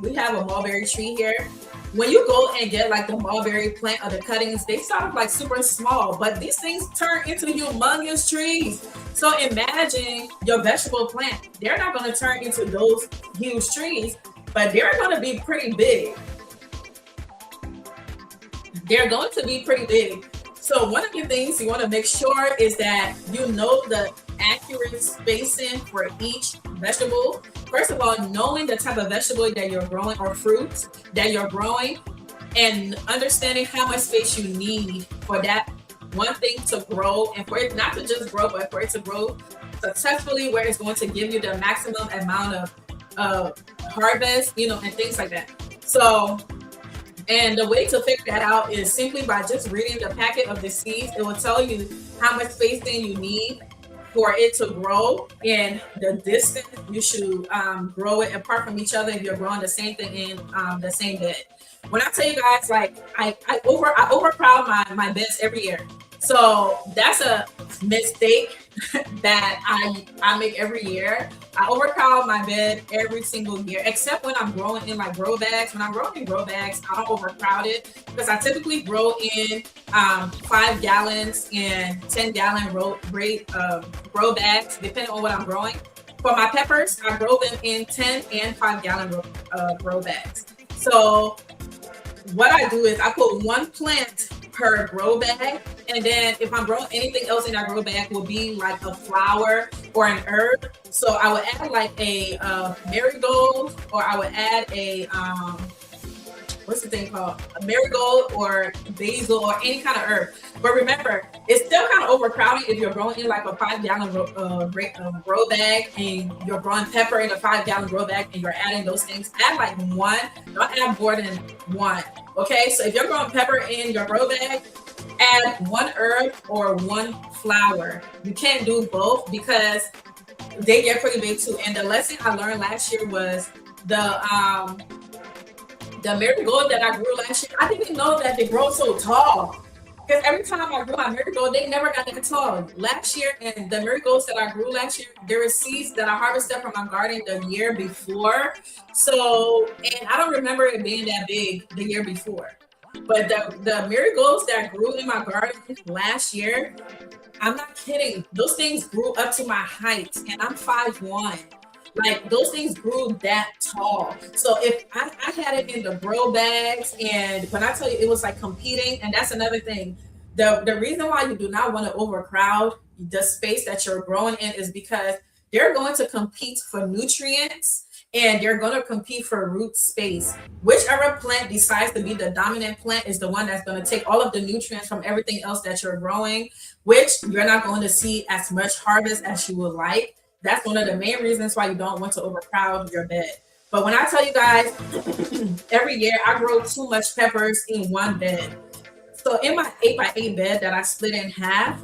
we have a mulberry tree here. When you go and get like the mulberry plant or the cuttings, they start off like super small, but these things turn into humongous trees. So imagine your vegetable plant. They're not going to turn into those huge trees, but they're going to be pretty big. They're going to be pretty big. So one of the things you want to make sure is that you know the accurate spacing for each vegetable. First of all, knowing the type of vegetable that you're growing or fruits that you're growing, and understanding how much space you need for that one thing to grow, and for it not to just grow, but for it to grow successfully, where it's going to give you the maximum amount of harvest, and things like that. So, and the way to figure that out is simply by just reading the packet of the seeds. It will tell you how much spacing you need for it to grow and the distance you should grow it apart from each other if you're growing the same thing in the same bed. When I tell you guys, like I overcrowd my beds every year. So that's a mistake that I make every year. I overcrowd my bed every single year, except when I'm growing in like grow bags. When I'm growing in grow bags, I don't overcrowd it because I typically grow in 5 gallons and 10-gallon grow bags, depending on what I'm growing. For my peppers, I grow them in 10 and 5-gallon grow bags. So what I do is I put one plant per grow bag, and then if I'm growing anything else in that grow bag will be like a flower or an herb. So I would add like a marigold, or I would add a what's the thing called, a marigold or basil or any kind of herb. But remember, it's still kind of overcrowding if you're growing in like a 5-gallon grow bag, and you're growing pepper in a 5-gallon grow bag, and you're adding those things. Add like one, don't add more than one. Okay, so if you're growing pepper in your grow bag, add one herb or one flower. You can't do both because they get pretty big too. And the lesson I learned last year was the marigold that I grew last year. I didn't even know that they grow so tall. Because every time I grew my marigold, they never got that tall. Last year, and the marigolds that I grew last year, there were seeds that I harvested from my garden the year before. So, and I don't remember it being that big the year before. But the marigolds that grew in my garden last year, I'm not kidding. Those things grew up to my height, and I'm 5'1". Like those things grew that tall. So if I had it in the grow bags, and when I tell you it was like competing, and that's another thing. The reason why you do not want to overcrowd the space that you're growing in is because they're going to compete for nutrients, and they're going to compete for root space. Whichever plant decides to be the dominant plant is the one that's going to take all of the nutrients from everything else that you're growing, which you're not going to see as much harvest as you would like. That's one of the main reasons why you don't want to overcrowd your bed. But when I tell you guys, every year I grow too much peppers in one bed. So in my 8x8 bed that I split in half,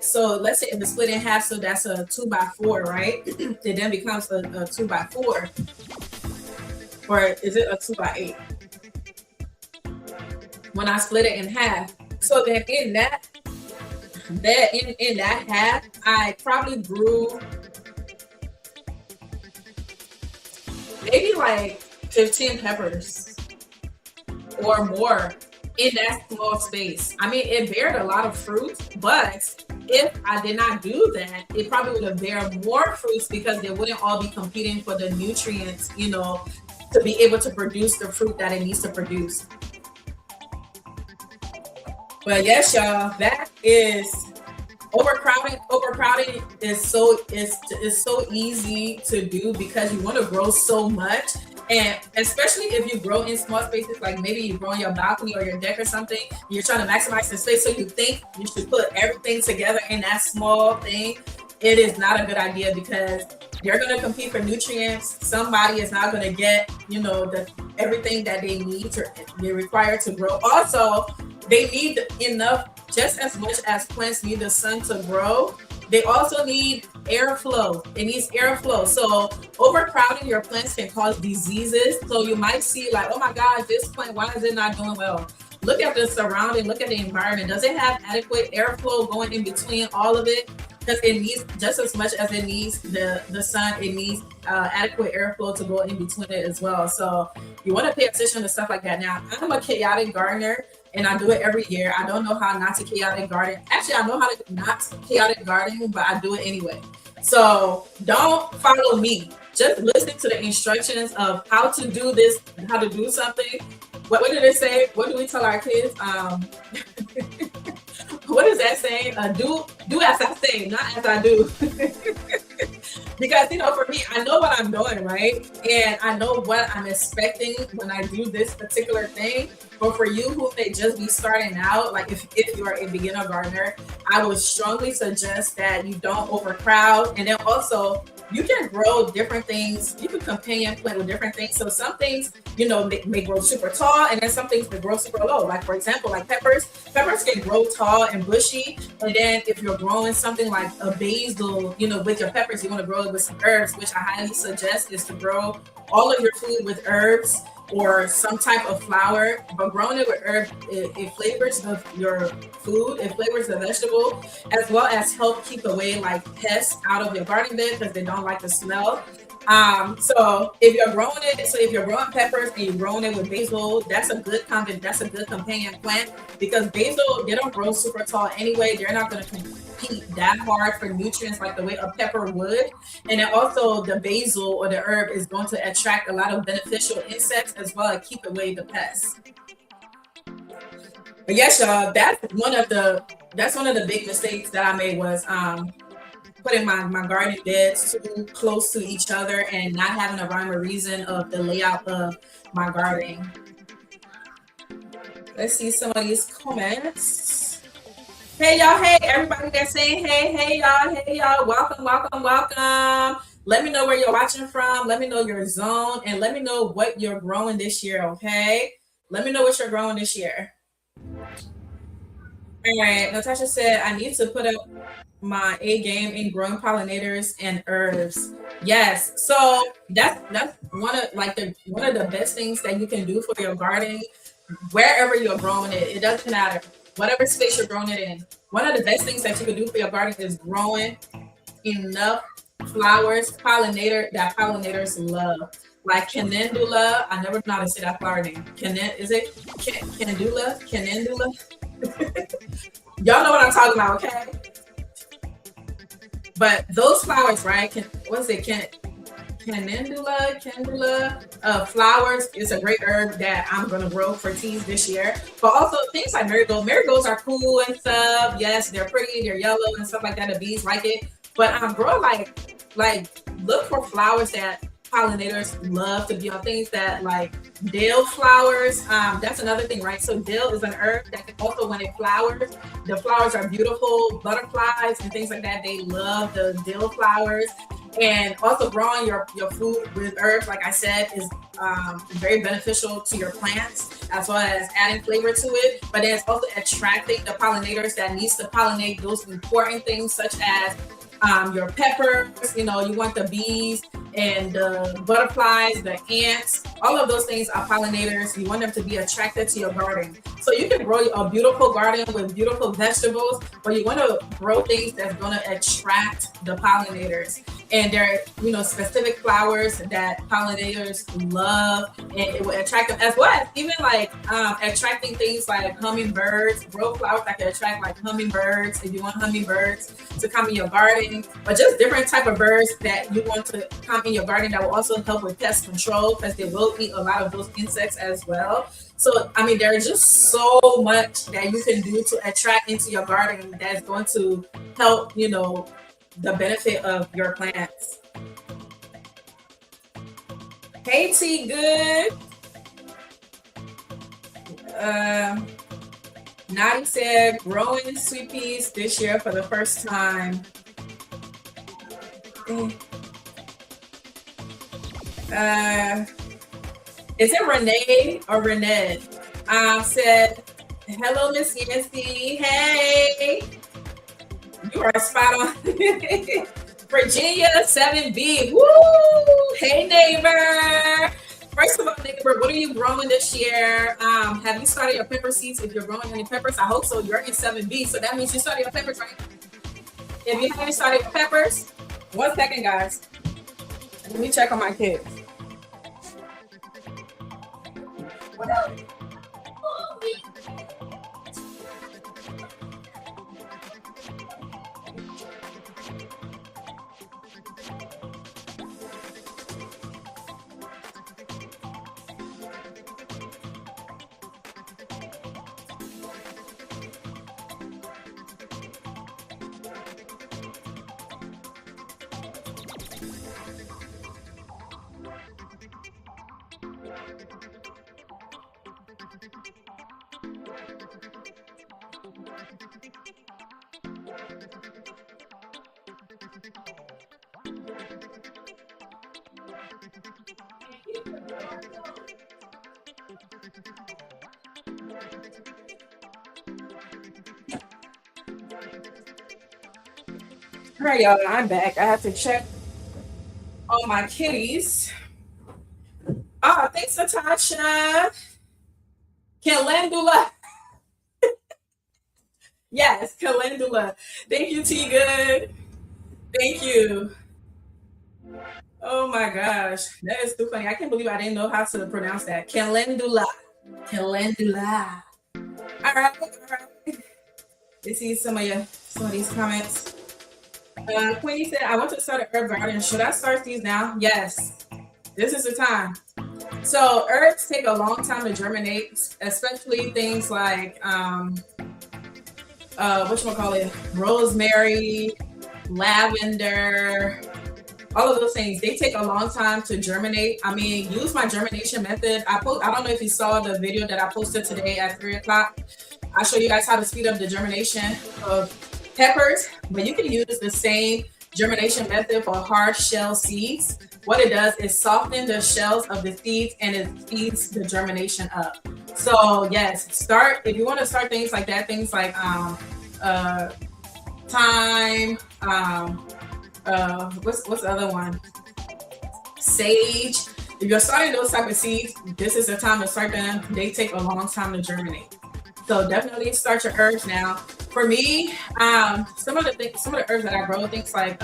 so let's say if it's split in half, so that's a 2x4, right? It then becomes a 2x4. Or is it a 2x8? when I split it in half. So then in that half, I probably grew maybe like 15 peppers or more in that small space. I mean, it bared a lot of fruit, but if I did not do that, it probably would have bared more fruits because they wouldn't all be competing for the nutrients, you know, to be able to produce the fruit that it needs to produce. But yes, y'all, that is overcrowding. Overcrowding is so easy to do because you want to grow so much. And especially if you grow in small spaces, like maybe you grow on your balcony or your deck or something, you're trying to maximize the space. So you think you should put everything together in that small thing. It is not a good idea because you're going to compete for nutrients. Somebody is not going to get, you know, everything that they need to, they're required to grow. Also, they need enough, just as much as plants need the sun to grow. They also need airflow. It needs airflow. So overcrowding your plants can cause diseases. So you might see like, oh my God, this plant, why is it not doing well? Look at the surrounding, look at the environment. Does it have adequate airflow going in between all of it? Because it needs just as much as it needs the sun, it needs adequate airflow to go in between it as well. So you want to pay attention to stuff like that. Now, I'm a chaotic gardener and I do it every year. I don't know how not to chaotic garden. Actually, I know how to not chaotic garden, but I do it anyway. So don't follow me. Just listen to the instructions of how to do this, how to do something. What did it say? What do we tell our kids? What is that saying? Do as I say, not as I do. Because, you know, for me, I know what I'm doing, right? And I know what I'm expecting when I do this particular thing. But for you who may just be starting out, like if you're a beginner gardener, I would strongly suggest that you don't overcrowd. And then also, you can grow different things. You can companion plant with different things. So some things, you know, may grow super tall, and then some things may grow super low. Like for example, like peppers can grow tall and bushy. And then if you're growing something like a basil, you know, with your peppers, you want to grow it with some herbs, which I highly suggest is to grow all of your food with herbs or some type of flour. But growing it with herbs, it flavors your food, it flavors the vegetable, as well as help keep away like pests out of your garden bed because they don't like the smell. So if you're growing it, so if you're growing peppers and you're growing it with basil, that's a good companion plant because basil, they don't grow super tall anyway. They're not going to compete that hard for nutrients like the way a pepper would. And then also the basil or the herb is going to attract a lot of beneficial insects as well as keep away the pests. But yes, y'all, that's one of the big mistakes that I made was putting my garden beds too close to each other and not having a rhyme or reason of the layout of my garden. Let's see some of these comments. Hey y'all, hey everybody that's saying hey y'all, welcome. Let me know where you're watching from. Let me know your zone and let me know what you're growing this year, okay? Let me know what you're growing this year. All right, Natasha said, I need to put up my A game in growing pollinators and herbs. Yes, so that's one of the best things that you can do for your garden, wherever you're growing it. It doesn't matter, whatever space you're growing it in. One of the best things that you can do for your garden is growing enough flowers, pollinators love. Like Canendula, I never know how to say that flower name. Canendula? Y'all know what I'm talking about, okay? But those flowers, right? Canendula flowers is a great herb that I'm gonna grow for teas this year. But also things like marigolds are cool and stuff. Yes, they're pretty, they're yellow and stuff like that. The bees like it. But grow like look for flowers that pollinators love to be on. Things that like dill flowers. That's another thing, right? So dill is an herb that can also, when it flowers, the flowers are beautiful. Butterflies and things like that, they love the dill flowers. And also growing your food with herbs, like I said, is very beneficial to your plants, as well as adding flavor to it. But then it's also attracting the pollinators that needs to pollinate those important things, such as your peppers. You know, you want the bees and the butterflies, the ants, All of those things are pollinators. You want them to be attracted to your garden. So you can grow a beautiful garden with beautiful vegetables, but you want to grow things that's going to attract the pollinators. And there are, specific flowers that pollinators love, and it will attract them, as well as even like attracting things like hummingbirds. Grow flowers that can attract like hummingbirds if you want hummingbirds to come in your garden, but just different type of birds that you want to come in your garden that will also help with pest control, because they will eat a lot of those insects as well. So, I mean, there's just so much that you can do to attract into your garden that's going to help, the benefit of your plants. Hey, T, good. Nadi said, growing sweet peas this year for the first time. Is it Renee or Renee? Said, hello, Miss Yancy. Hey. You are spot on. Virginia 7B. Woo! Hey, neighbor. First of all, neighbor, what are you growing this year? Have you started your pepper seeds? If you're growing any peppers, I hope so. You're in 7B, so that means you started your peppers, right? If you haven't started your peppers, 1 second, guys. Let me check on my kids. What else? All right, y'all, I'm back. I have to check on my kitties. Oh, thanks, Natasha. Calendula. Yes, calendula. Thank you, T Good. Thank you. Oh my gosh, that is too funny. I can't believe I didn't know how to pronounce that. Calendula. Calendula. All right, all right. Let's see some of these comments. Queenie said, I want to start an herb garden. Should I start these now? Yes. This is the time. So herbs take a long time to germinate, especially things like whatchamacallit, rosemary, lavender, all of those things. They take a long time to germinate. I mean, use my germination method. I don't know if you saw the video that I posted today at 3 o'clock. I'll show you guys how to speed up the germination of peppers, but you can use the same germination method for hard shell seeds. What it does is soften the shells of the seeds and it speeds the germination up. So yes, if you want to start things like that, things like thyme, what's the other one? Sage. If you're starting those type of seeds, this is the time to start them. They take a long time to germinate. So definitely start your herbs now. For me, some of the herbs that I grow, things like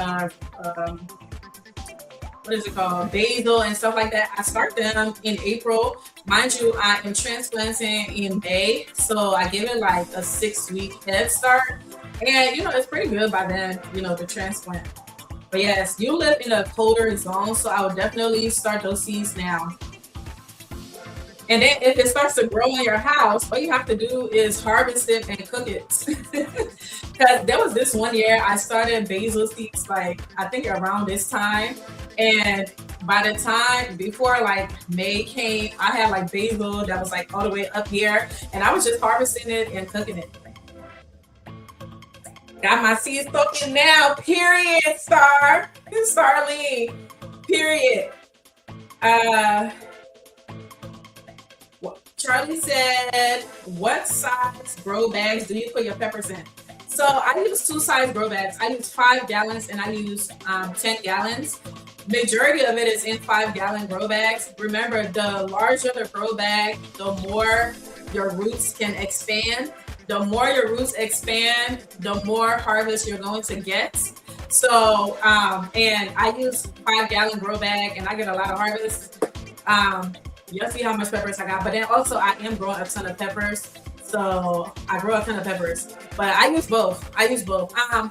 what is it called? Basil and stuff like that. I start them in April. Mind you, I am transplanting in May, so I give it like a 6-week head start. And it's pretty good by then, the transplant. But yes, you live in a colder zone, so I would definitely start those seeds now. And then if it starts to grow in your house, all you have to do is harvest it and cook it. Because there was this one year I started basil seeds, like I think around this time. And by the time before like May came, I had like basil that was like all the way up here. And I was just harvesting it and cooking it. Got my seeds soaking now, period, Starling, period. Charlie said, what size grow bags do you put your peppers in? So I use two size grow bags. I use 5 gallons and I use 10 gallons. Majority of it is in 5-gallon grow bags. Remember, the larger the grow bag, the more your roots can expand. The more your roots expand, the more harvest you're going to get. So, and I use 5-gallon grow bag and I get a lot of harvest. You'll see how much peppers I got, but then also I am growing a ton of peppers. So I grow a ton of peppers, but I use both.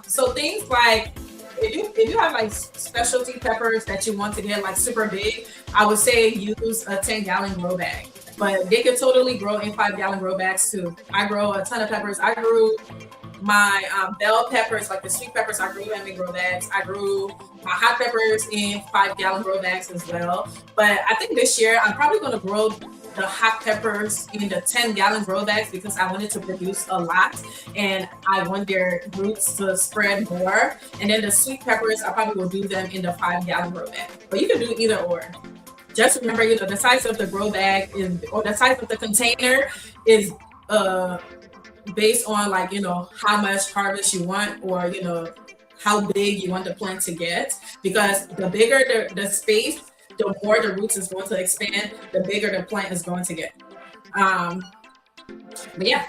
So things like if you have like specialty peppers that you want to get like super big, I would say use a 10-gallon grow bag. But they could totally grow in 5-gallon grow bags too. I grow a ton of peppers. I grew my bell peppers, like the sweet peppers, I grew them in grow bags. I grew my hot peppers in 5-gallon grow bags as well. But I think this year I'm probably going to grow the hot peppers in the 10-gallon grow bags because I wanted to produce a lot and I want their roots to spread more. And then the sweet peppers, I probably will do them in the 5-gallon grow bag. But you can do either or. Just remember, the size of the grow bag or the size of the container is based on like, how much harvest you want or, how big you want the plant to get. Because the bigger the space, the more the roots is going to expand, the bigger the plant is going to get. But yeah.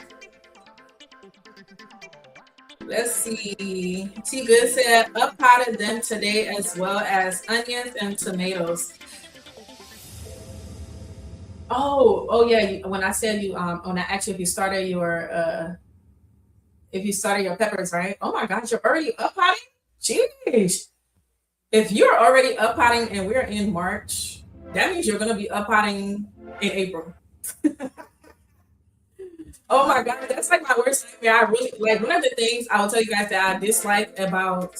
Let's see. T Good said, up potted them today as well as onions and tomatoes. Oh yeah. When I said when I asked you if you started your peppers, right? Oh my gosh, you're already up potting? Jeez. If you're already up potting and we're in March, that means you're gonna be up potting in April. Oh my God, that's like my worst nightmare. I really like one of the things I will tell you guys that I dislike about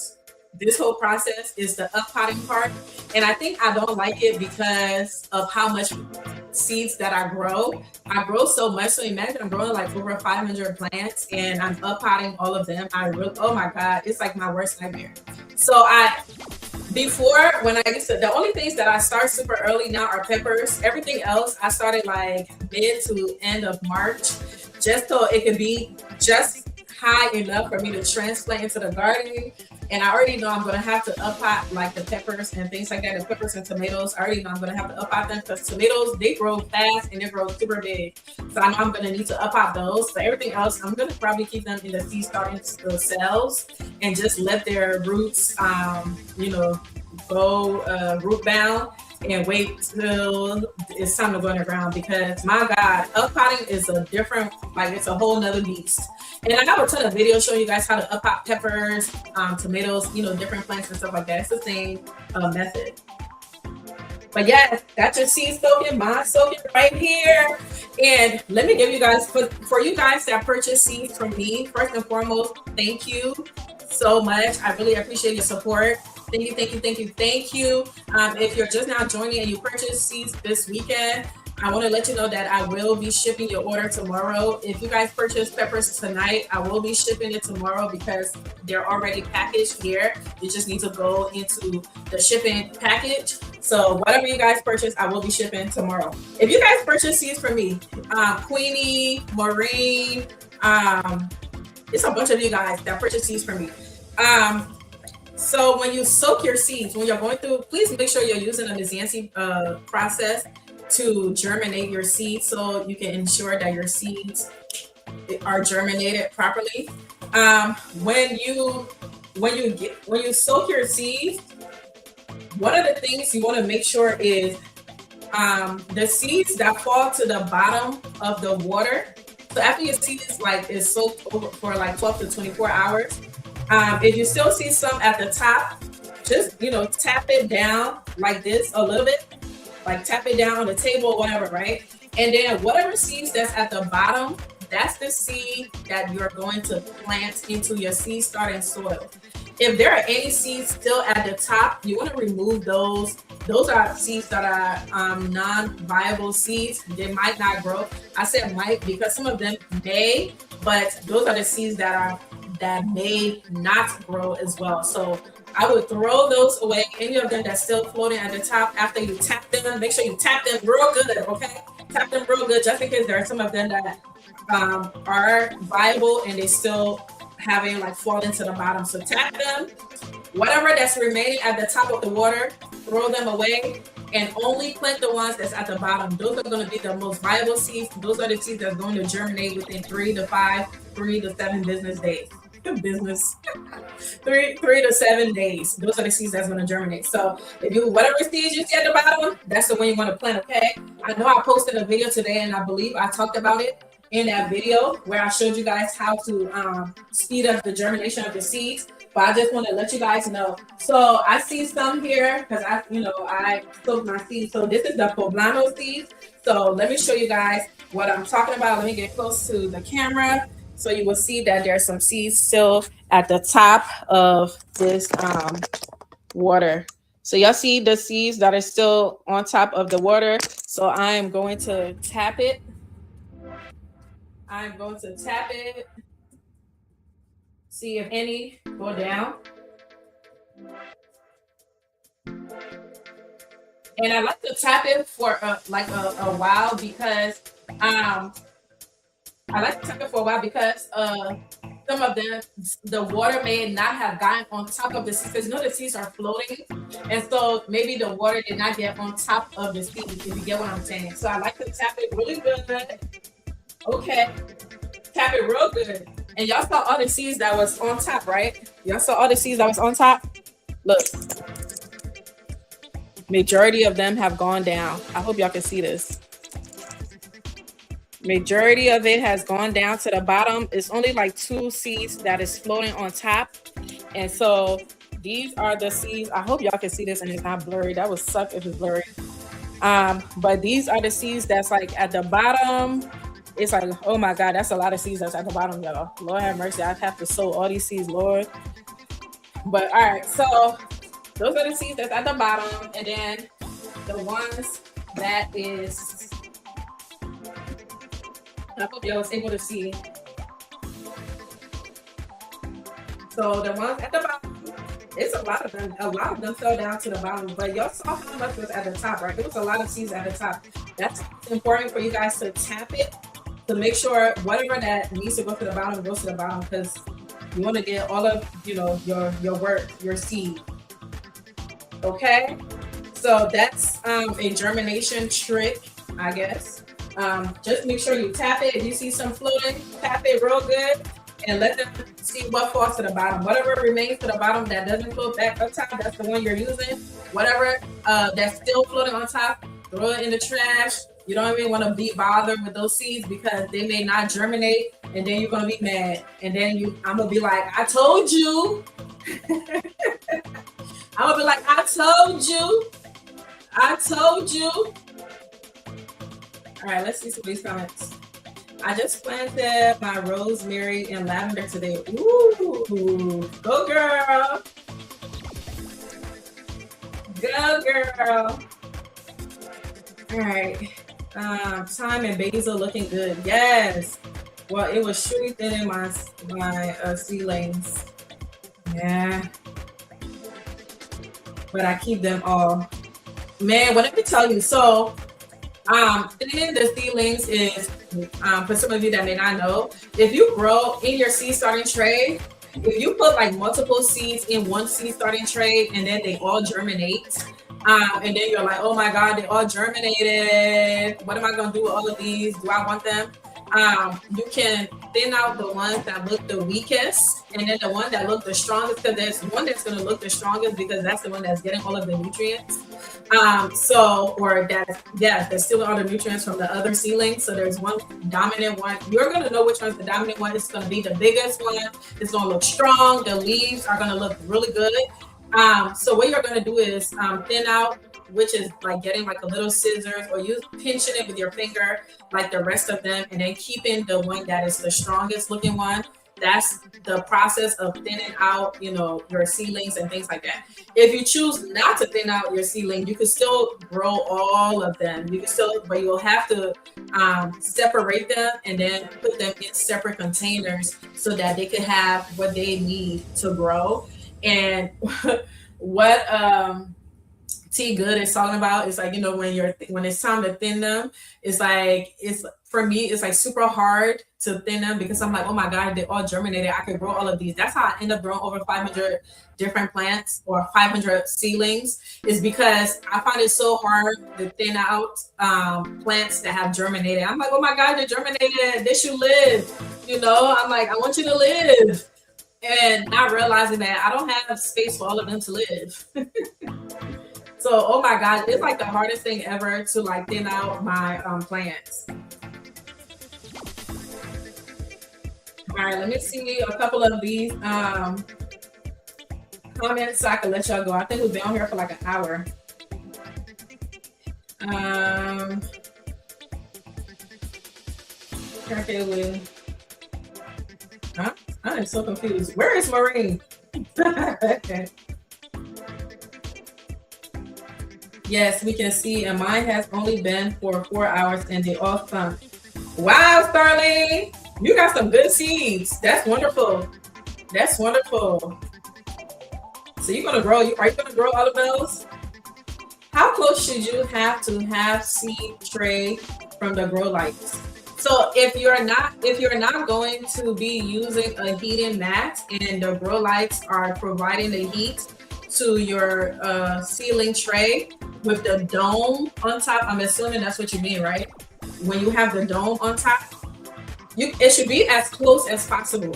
this whole process is the up potting part. And I think I don't like it because of how much seeds that I grow. I grow so much. So imagine I'm growing like over 500 plants and I'm up potting all of them. Oh my God, it's like my worst nightmare. So before, when I used to, the only things that I start super early now are peppers. Everything else I started like mid to end of March, just so it could be just high enough for me to transplant into the garden. And I already know I'm going to have to up pot like the peppers and things like that. The peppers and tomatoes, I already know I'm going to have to up pot them because tomatoes, they grow fast and they grow super big. So I know I'm going to need to up pot those. But everything else, I'm going to probably keep them in the seed starting cells and just let their roots, go root bound and wait till it's time to go in the ground. Because my God, up potting is a different, like it's a whole nother beast. And I have a ton of videos showing you guys how to up pot peppers, tomatoes, different plants and stuff like that. It's the same method. But yeah, that's your seed soaking, mine soaking right here. And let me give you guys, for you guys that purchase seeds from me, first and foremost, thank you so much. I really appreciate your support. Thank you. If you're just now joining and you purchase seeds this weekend, I want to let you know that I will be shipping your order tomorrow. If you guys purchase peppers tonight, I will be shipping it tomorrow because they're already packaged here. You just need to go into the shipping package. So whatever you guys purchase, I will be shipping tomorrow. If you guys purchase seeds from me, Queenie, Maureen, it's a bunch of you guys that purchase seeds from me. So when you soak your seeds, when you're going through, please make sure you're using a Yancy process to germinate your seeds so you can ensure that your seeds are germinated properly. When you soak your seeds, one of the things you want to make sure is the seeds that fall to the bottom of the water. So after your seed is soaked over for like 12 to 24 hours, if you still see some at the top, just tap it down like this a little bit. Like tap it down on the table or whatever, right? And then whatever seeds that's at the bottom, that's the seed that you're going to plant into your seed starting soil. If there are any seeds still at the top, you want to remove those. Those are seeds that are non-viable seeds. They might not grow. I said might because some of them may, but those are the seeds that may not grow as well. So I would throw those away. Any of them that's still floating at the top after you tap them, make sure you tap them real good, okay? Tap them real good just in case there are some of them that are viable and they still having like fall into the bottom. So tap them. Whatever that's remaining at the top of the water, throw them away and only plant the ones that's at the bottom. Those are going to be the most viable seeds. Those are the seeds that's going to germinate within 3 to 7 business days. Business 3 to 7 days. Those are the seeds that's going to germinate. So if you whatever seeds you see at the bottom, that's the one you want to plant. Okay. I know I posted a video today, and I believe I talked about it in that video where I showed you guys how to speed up the germination of the seeds. But I just want to let you guys know. So I see some here because I soaked my seeds. So this is the poblano seeds. So let me show you guys what I'm talking about. Let me get close to the camera. So you will see that there's some seeds still at the top of this water. So y'all see the seeds that are still on top of the water. So I'm going to tap it. I'm going to tap it. See if any go down. And I like to tap it for a while because some of them, the water may not have gotten on top of the seeds because the seeds are floating. And so maybe the water did not get on top of the seeds, if you get what I'm saying. So I like to tap it really good. Okay. Tap it real good. And y'all saw all the seeds that was on top, right? Y'all saw all the seeds that was on top? Look. Majority of them have gone down. I hope y'all can see this. Majority of it has gone down to the bottom. It's only like 2 seeds that is floating on top. And so these are the seeds. I hope y'all can see this and it's not blurry. That would suck if it's blurry. But these are the seeds that's like at the bottom. It's like, oh my God, that's a lot of seeds that's at the bottom, y'all. Lord have mercy. I have to sow all these seeds, Lord. But all right, so those are the seeds that's at the bottom. And then the ones that is, I hope y'all was able to see. So the ones at the bottom, it's a lot of them. A lot of them fell down to the bottom, but y'all saw how much was at the top, right? There was a lot of seeds at the top. That's important for you guys to tap it to make sure whatever that needs to go to the bottom goes to the bottom, because you want to get all of your work, your seed. Okay, so that's a germination trick, I guess. Just make sure you tap it. If you see some floating, tap it real good and let them see what falls to the bottom. Whatever remains to the bottom that doesn't float back up top, that's the one you're using. Whatever that's still floating on top, throw it in the trash. You don't even want to be bothered with those seeds because they may not germinate, and then you're gonna be mad. And then I'm gonna be like, I told you. I'm gonna be like, I told you. I told you. All right, let's see some of these comments. I just planted my rosemary and lavender today. Ooh, go girl. Go girl. All right. Thyme and basil looking good. Yes. Well, it was shooting thin in my seedlings. Yeah. But I keep them all. Man, what let me tell you. So, thinning the seedlings is, for some of you that may not know, if you grow in your seed starting tray, if you put like multiple seeds in one seed starting tray and then they all germinate, and then you're like, oh my God, they all germinated. What am I gonna do with all of these? Do I want them? You can thin out the ones that look the weakest and then the one that look the strongest, because there's one that's going to look the strongest because that's the one that's getting all of the nutrients. There's still all the nutrients from the other seedlings. So there's one dominant one. You're going to know which one's the dominant one. It's going to be the biggest one. It's going to look strong. The leaves are going to look really good. So what you're going to do is thin out, which is like getting like a little scissors, or you pinching it with your finger like the rest of them, and then keeping the one that is the strongest looking one. That's the process of thinning out, your seedlings and things like that. If you choose not to thin out your seedling, you can still grow all of them. You can still, but you'll have to separate them and then put them in separate containers so that they can have what they need to grow. And what T Good is talking about. It's like, you know, when it's time to thin them, it's like, it's for me, it's like super hard to thin them because I'm like, oh my God, they all germinated. I could grow all of these. That's how I end up growing over 500 different plants or 500 seedlings, is because I find it so hard to thin out plants that have germinated. I'm like, oh my God, they germinated. They should live. You know, I'm like, I want you to live. And not realizing that I don't have space for all of them to live. So, oh my God, it's like the hardest thing ever to like thin out my plants. All right, let me see a couple of these comments so I can let y'all go. I think we've been on here for like an hour. Okay, huh? I'm so confused. Where is Maureen? Okay. Yes, we can see, and mine has only been for 4 hours and they all sunk. Wow, Starling, you got some good seeds. That's wonderful. That's wonderful. So you're gonna grow, are you gonna grow all of those? How close should you have to have seed tray from the grow lights? So if you're not going to be using a heating mat and the grow lights are providing the heat to your ceiling tray with the dome on top, I'm assuming that's what you mean, right? When you have the dome on top, it should be as close as possible.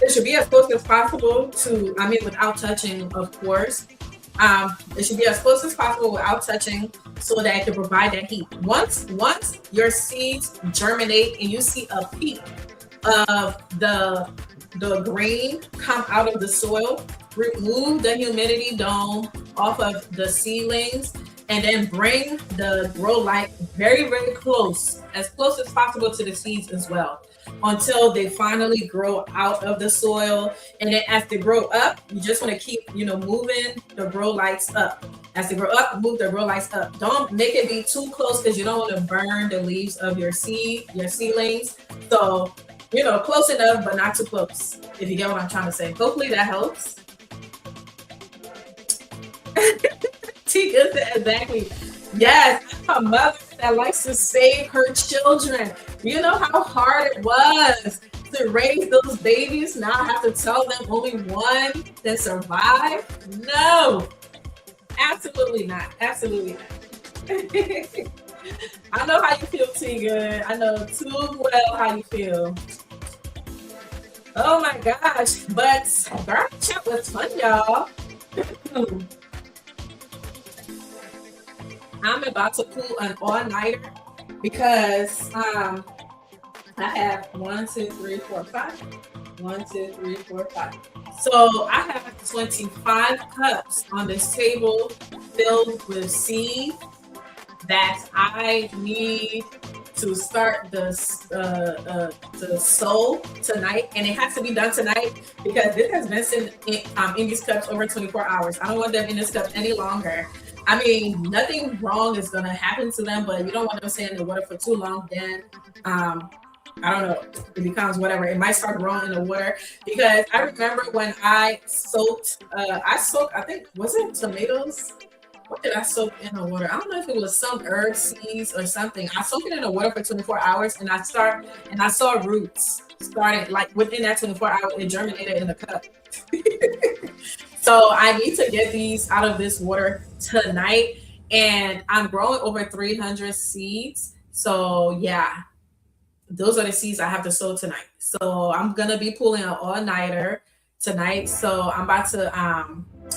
It should be as close as possible to, I mean, without touching, of course. It should be as close as possible without touching so that it can provide that heat. Once your seeds germinate and you see a peak of the grain come out of the soil, remove the humidity dome off of the seedlings and then bring the grow light very, very close as possible to the seeds as well, until they finally grow out of the soil. And then as they grow up, you just want to keep, moving the grow lights up. As they grow up, move the grow lights up. Don't make it be too close because you don't want to burn the leaves of your seedlings. So, close enough, but not too close, if you get what I'm trying to say. Hopefully that helps. T good said exactly. Yes, I'm a mother that likes to save her children. You know how hard it was to raise those babies? Now I have to tell them only one that survived? No, absolutely not. Absolutely not. I know how you feel, T Good. I know too well how you feel. Oh my gosh, but Garden Chat was fun, y'all. I'm about to pull an all-nighter because I have 1, 2, 3, 4, 5. 1, 2, 3, 4, 5. So I have 25 cups on this table filled with seed that I need to start the sow tonight, and it has to be done tonight because this has been sitting in these cups over 24 hours. I don't want them in this cup any longer. I mean, nothing wrong is gonna happen to them, but you don't want them staying in the water for too long. Then, I don't know, it becomes whatever. It might start growing in the water because I remember when I soaked, I think, was it tomatoes? What did I soak in the water? I don't know if it was some herb seeds or something. I soaked it in the water for 24 hours and I saw roots starting like within that 24 hours. It germinated in the cup. So I need to get these out of this water tonight, and I'm growing over 300 seeds. So yeah, those are the seeds I have to sow tonight. So I'm gonna be pulling an all-nighter tonight. So I'm about to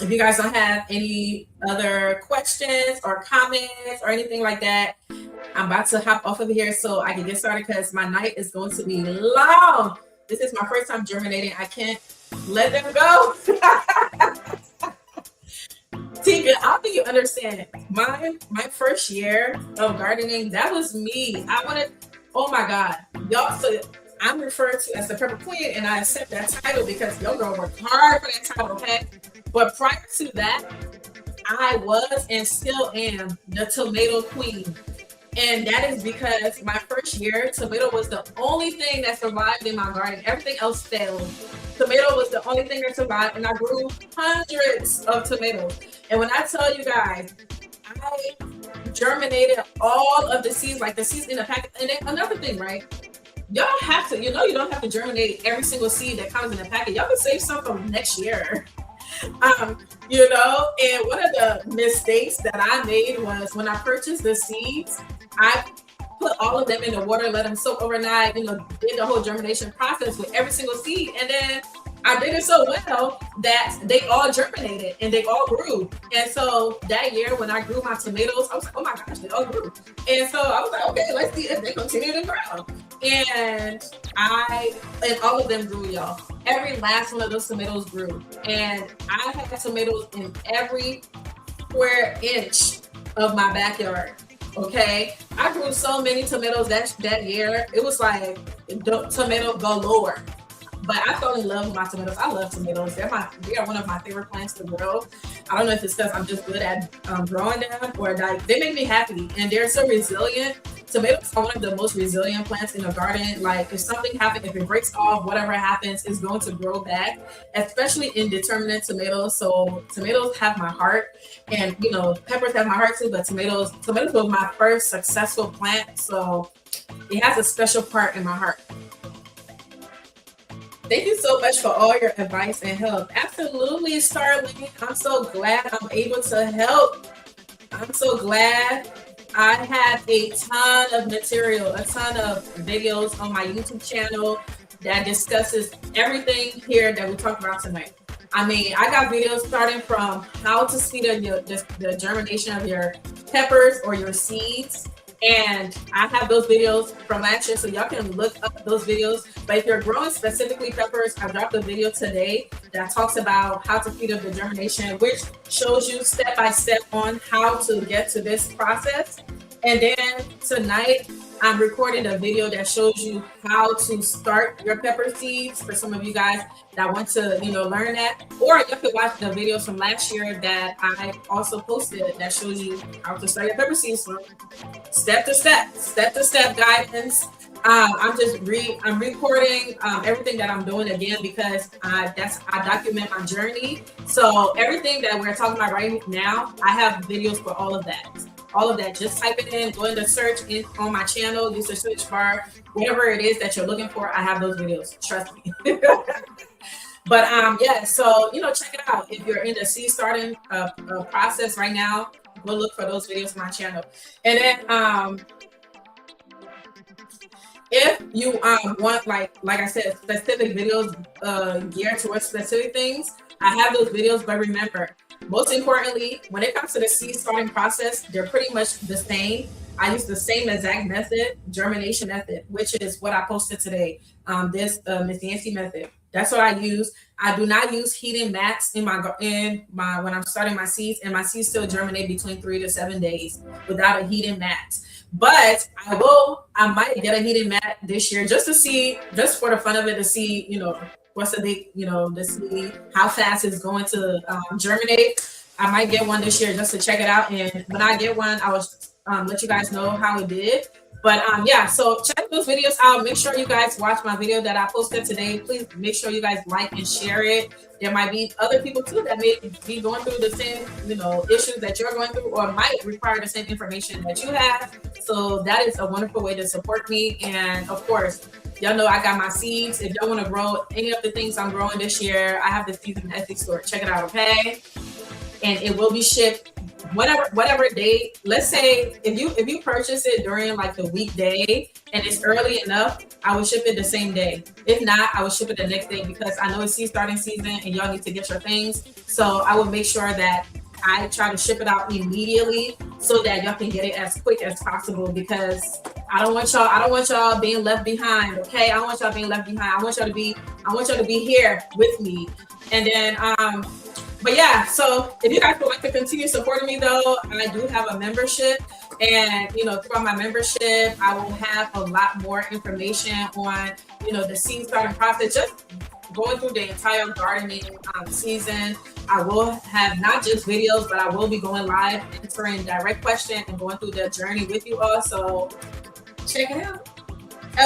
if you guys don't have any other questions or comments or anything like that, I'm about to hop off of here so I can get started because my night is going to be long. This is my first time germinating. I can't let them go. Tika, I don't think you understand. My first year of gardening, that was me. I wanted, oh my God, y'all. So I'm referred to as the Pepper Queen, and I accept that title because your girl worked hard for that title, okay? But prior to that, I was and still am the Tomato Queen. And that is because my first year, tomato was the only thing that survived in my garden. Everything else failed. Tomato was the only thing that survived, and I grew hundreds of tomatoes. And when I tell you guys, I germinated all of the seeds, like the seeds in the packet. And then another thing, right? Y'all don't have to, you don't have to germinate every single seed that comes in the packet. Y'all can save some from next year. And one of the mistakes that I made was when I purchased the seeds, I put all of them in the water, let them soak overnight, did the whole germination process with every single seed. And then I did it so well that they all germinated and they all grew. And so that year when I grew my tomatoes, I was like, oh my gosh, they all grew. And so I was like, okay, let's see if they continue to grow. And all of them grew, y'all. Every last one of those tomatoes grew. And I had tomatoes in every square inch of my backyard. Okay, I grew so many tomatoes that year. It was like tomato galore. But I fell in love with my tomatoes. I love tomatoes. They are one of my favorite plants to grow. I don't know if it's because I'm just good at growing them, or like they make me happy, and they're so resilient. Tomatoes are one of the most resilient plants in a garden. Like if something happens, if it breaks off, whatever happens, it's going to grow back, especially indeterminate tomatoes. So tomatoes have my heart, and peppers have my heart too, but tomatoes was my first successful plant. So it has a special part in my heart. Thank you so much for all your advice and help. Absolutely, Starling. I'm so glad I'm able to help. I'm so glad. I have a ton of material, a ton of videos on my YouTube channel that discusses everything here that we talked about tonight. I mean, I got videos starting from how to speed up the germination of your peppers or your seeds. And I have those videos from last year, so y'all can look up those videos. But if you're growing specifically peppers, I dropped a video today that talks about how to speed up the germination, which shows you step by step on how to get to this process. And then tonight, I'm recording a video that shows you how to start your pepper seeds for some of you guys that want to, learn that. Or you can watch the videos from last year that I also posted that shows you how to start your pepper seeds from step to step guidance. I'm recording everything that I'm doing again because I document my journey. So everything that we're talking about right now, I have videos for all of that. Just type it in, go into search on my channel, use the search bar, whatever it is that you're looking for, I have those videos, trust me. But so check it out. If you're in the seed starting process right now, go look for those videos on my channel. And then if you want like I said, specific videos geared towards specific things, I have those videos. But remember, most importantly, when it comes to the seed starting process, they're pretty much the same. I use the same exact method, germination method, which is what I posted today. This Miss Yancy method. That's what I use. I do not use heating mats in my when I'm starting my seeds, and my seeds still germinate between 3 to 7 days without a heating mat. But I might get a heating mat this year just for the fun of it, to see, what's the big, to see how fast it's going to germinate. I might get one this year just to check it out. And when I get one, I will let you guys know how it did. But so check those videos out. Make sure you guys watch my video that I posted today. Please make sure you guys like and share it. There might be other people too that may be going through the same, issues that you're going through, or might require the same information that you have. So that is a wonderful way to support me. And of course, y'all know I got my seeds. If y'all want to grow any of the things I'm growing this year, I have the seeds in the Etsy store. Check it out, okay? And it will be shipped whatever day. Let's say if you purchase it during like the weekday and it's early enough, I will ship it the same day. If not, I will ship it the next day, because I know it's seed starting season and y'all need to get your things. So I will make sure that I try to ship it out immediately so that y'all can get it as quick as possible, because I don't want y'all being left behind. Okay, I don't want y'all being left behind. I want y'all to be here with me. And then but yeah, so if you guys would like to continue supporting me though, I do have a membership, and throughout my membership, I will have a lot more information on the seed starting process, just going through the entire gardening season. I will have not just videos, but I will be going live, answering direct questions and going through the journey with you all. So check it out.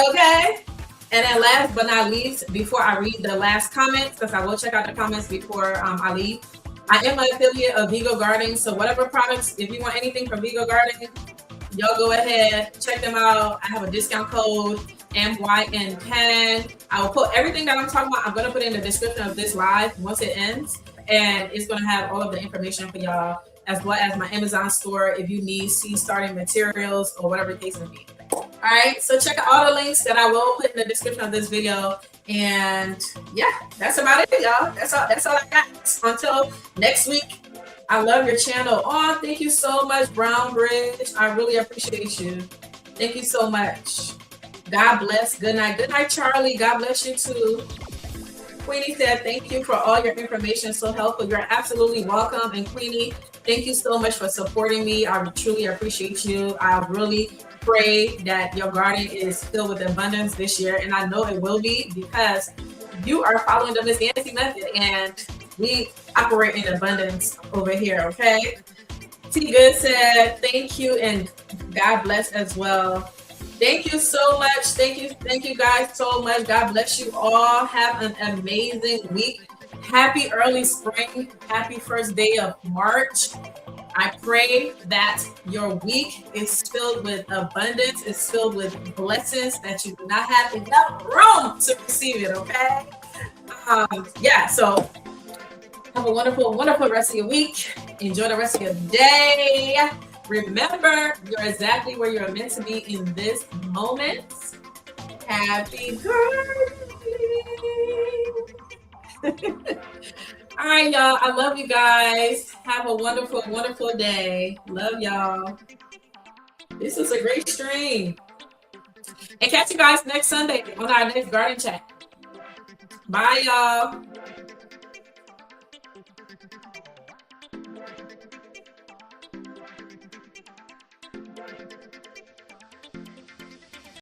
Okay. And then last but not least, before I read the last comments, because I will check out the comments before I leave, I am an affiliate of Vigo Garden. So whatever products, if you want anything from Vigo Garden, y'all go ahead, check them out. I have a discount code, MYN10. I will put everything that I'm talking about, I'm going to put in the description of this live once it ends. And it's going to have all of the information for y'all, as well as my Amazon store if you need seed starting materials or whatever the case may be. All right, so check out all the links that I will put in the description of this video. And yeah, that's about it, y'all. That's all I got. Until next week, I love your channel. Oh, thank you so much, Brown Bridge. I really appreciate you. Thank you so much. God bless. Good night. Good night, Charlie. God bless you too. Queenie said, thank you for all your information. So helpful. You're absolutely welcome. And Queenie, thank you so much for supporting me. I truly appreciate you. I really pray that your garden is filled with abundance this year. And I know it will be, because you are following the Miss Yancy method. And we operate in abundance over here, okay? T Good said, thank you, and God bless as well. Thank you so much. Thank you guys so much. God bless you all. Have an amazing week. Happy early spring. Happy first day of March. I pray that your week is filled with abundance, is filled with blessings, that you do not have enough room to receive it, okay? Yeah, so have a wonderful, wonderful rest of your week. Enjoy the rest of your day. Remember, you're exactly where you're meant to be in this moment. Happy birthday. All right, y'all. I love you guys. Have a wonderful, wonderful day. Love y'all. This was a great stream. And catch you guys next Sunday on our next garden chat. Bye, y'all.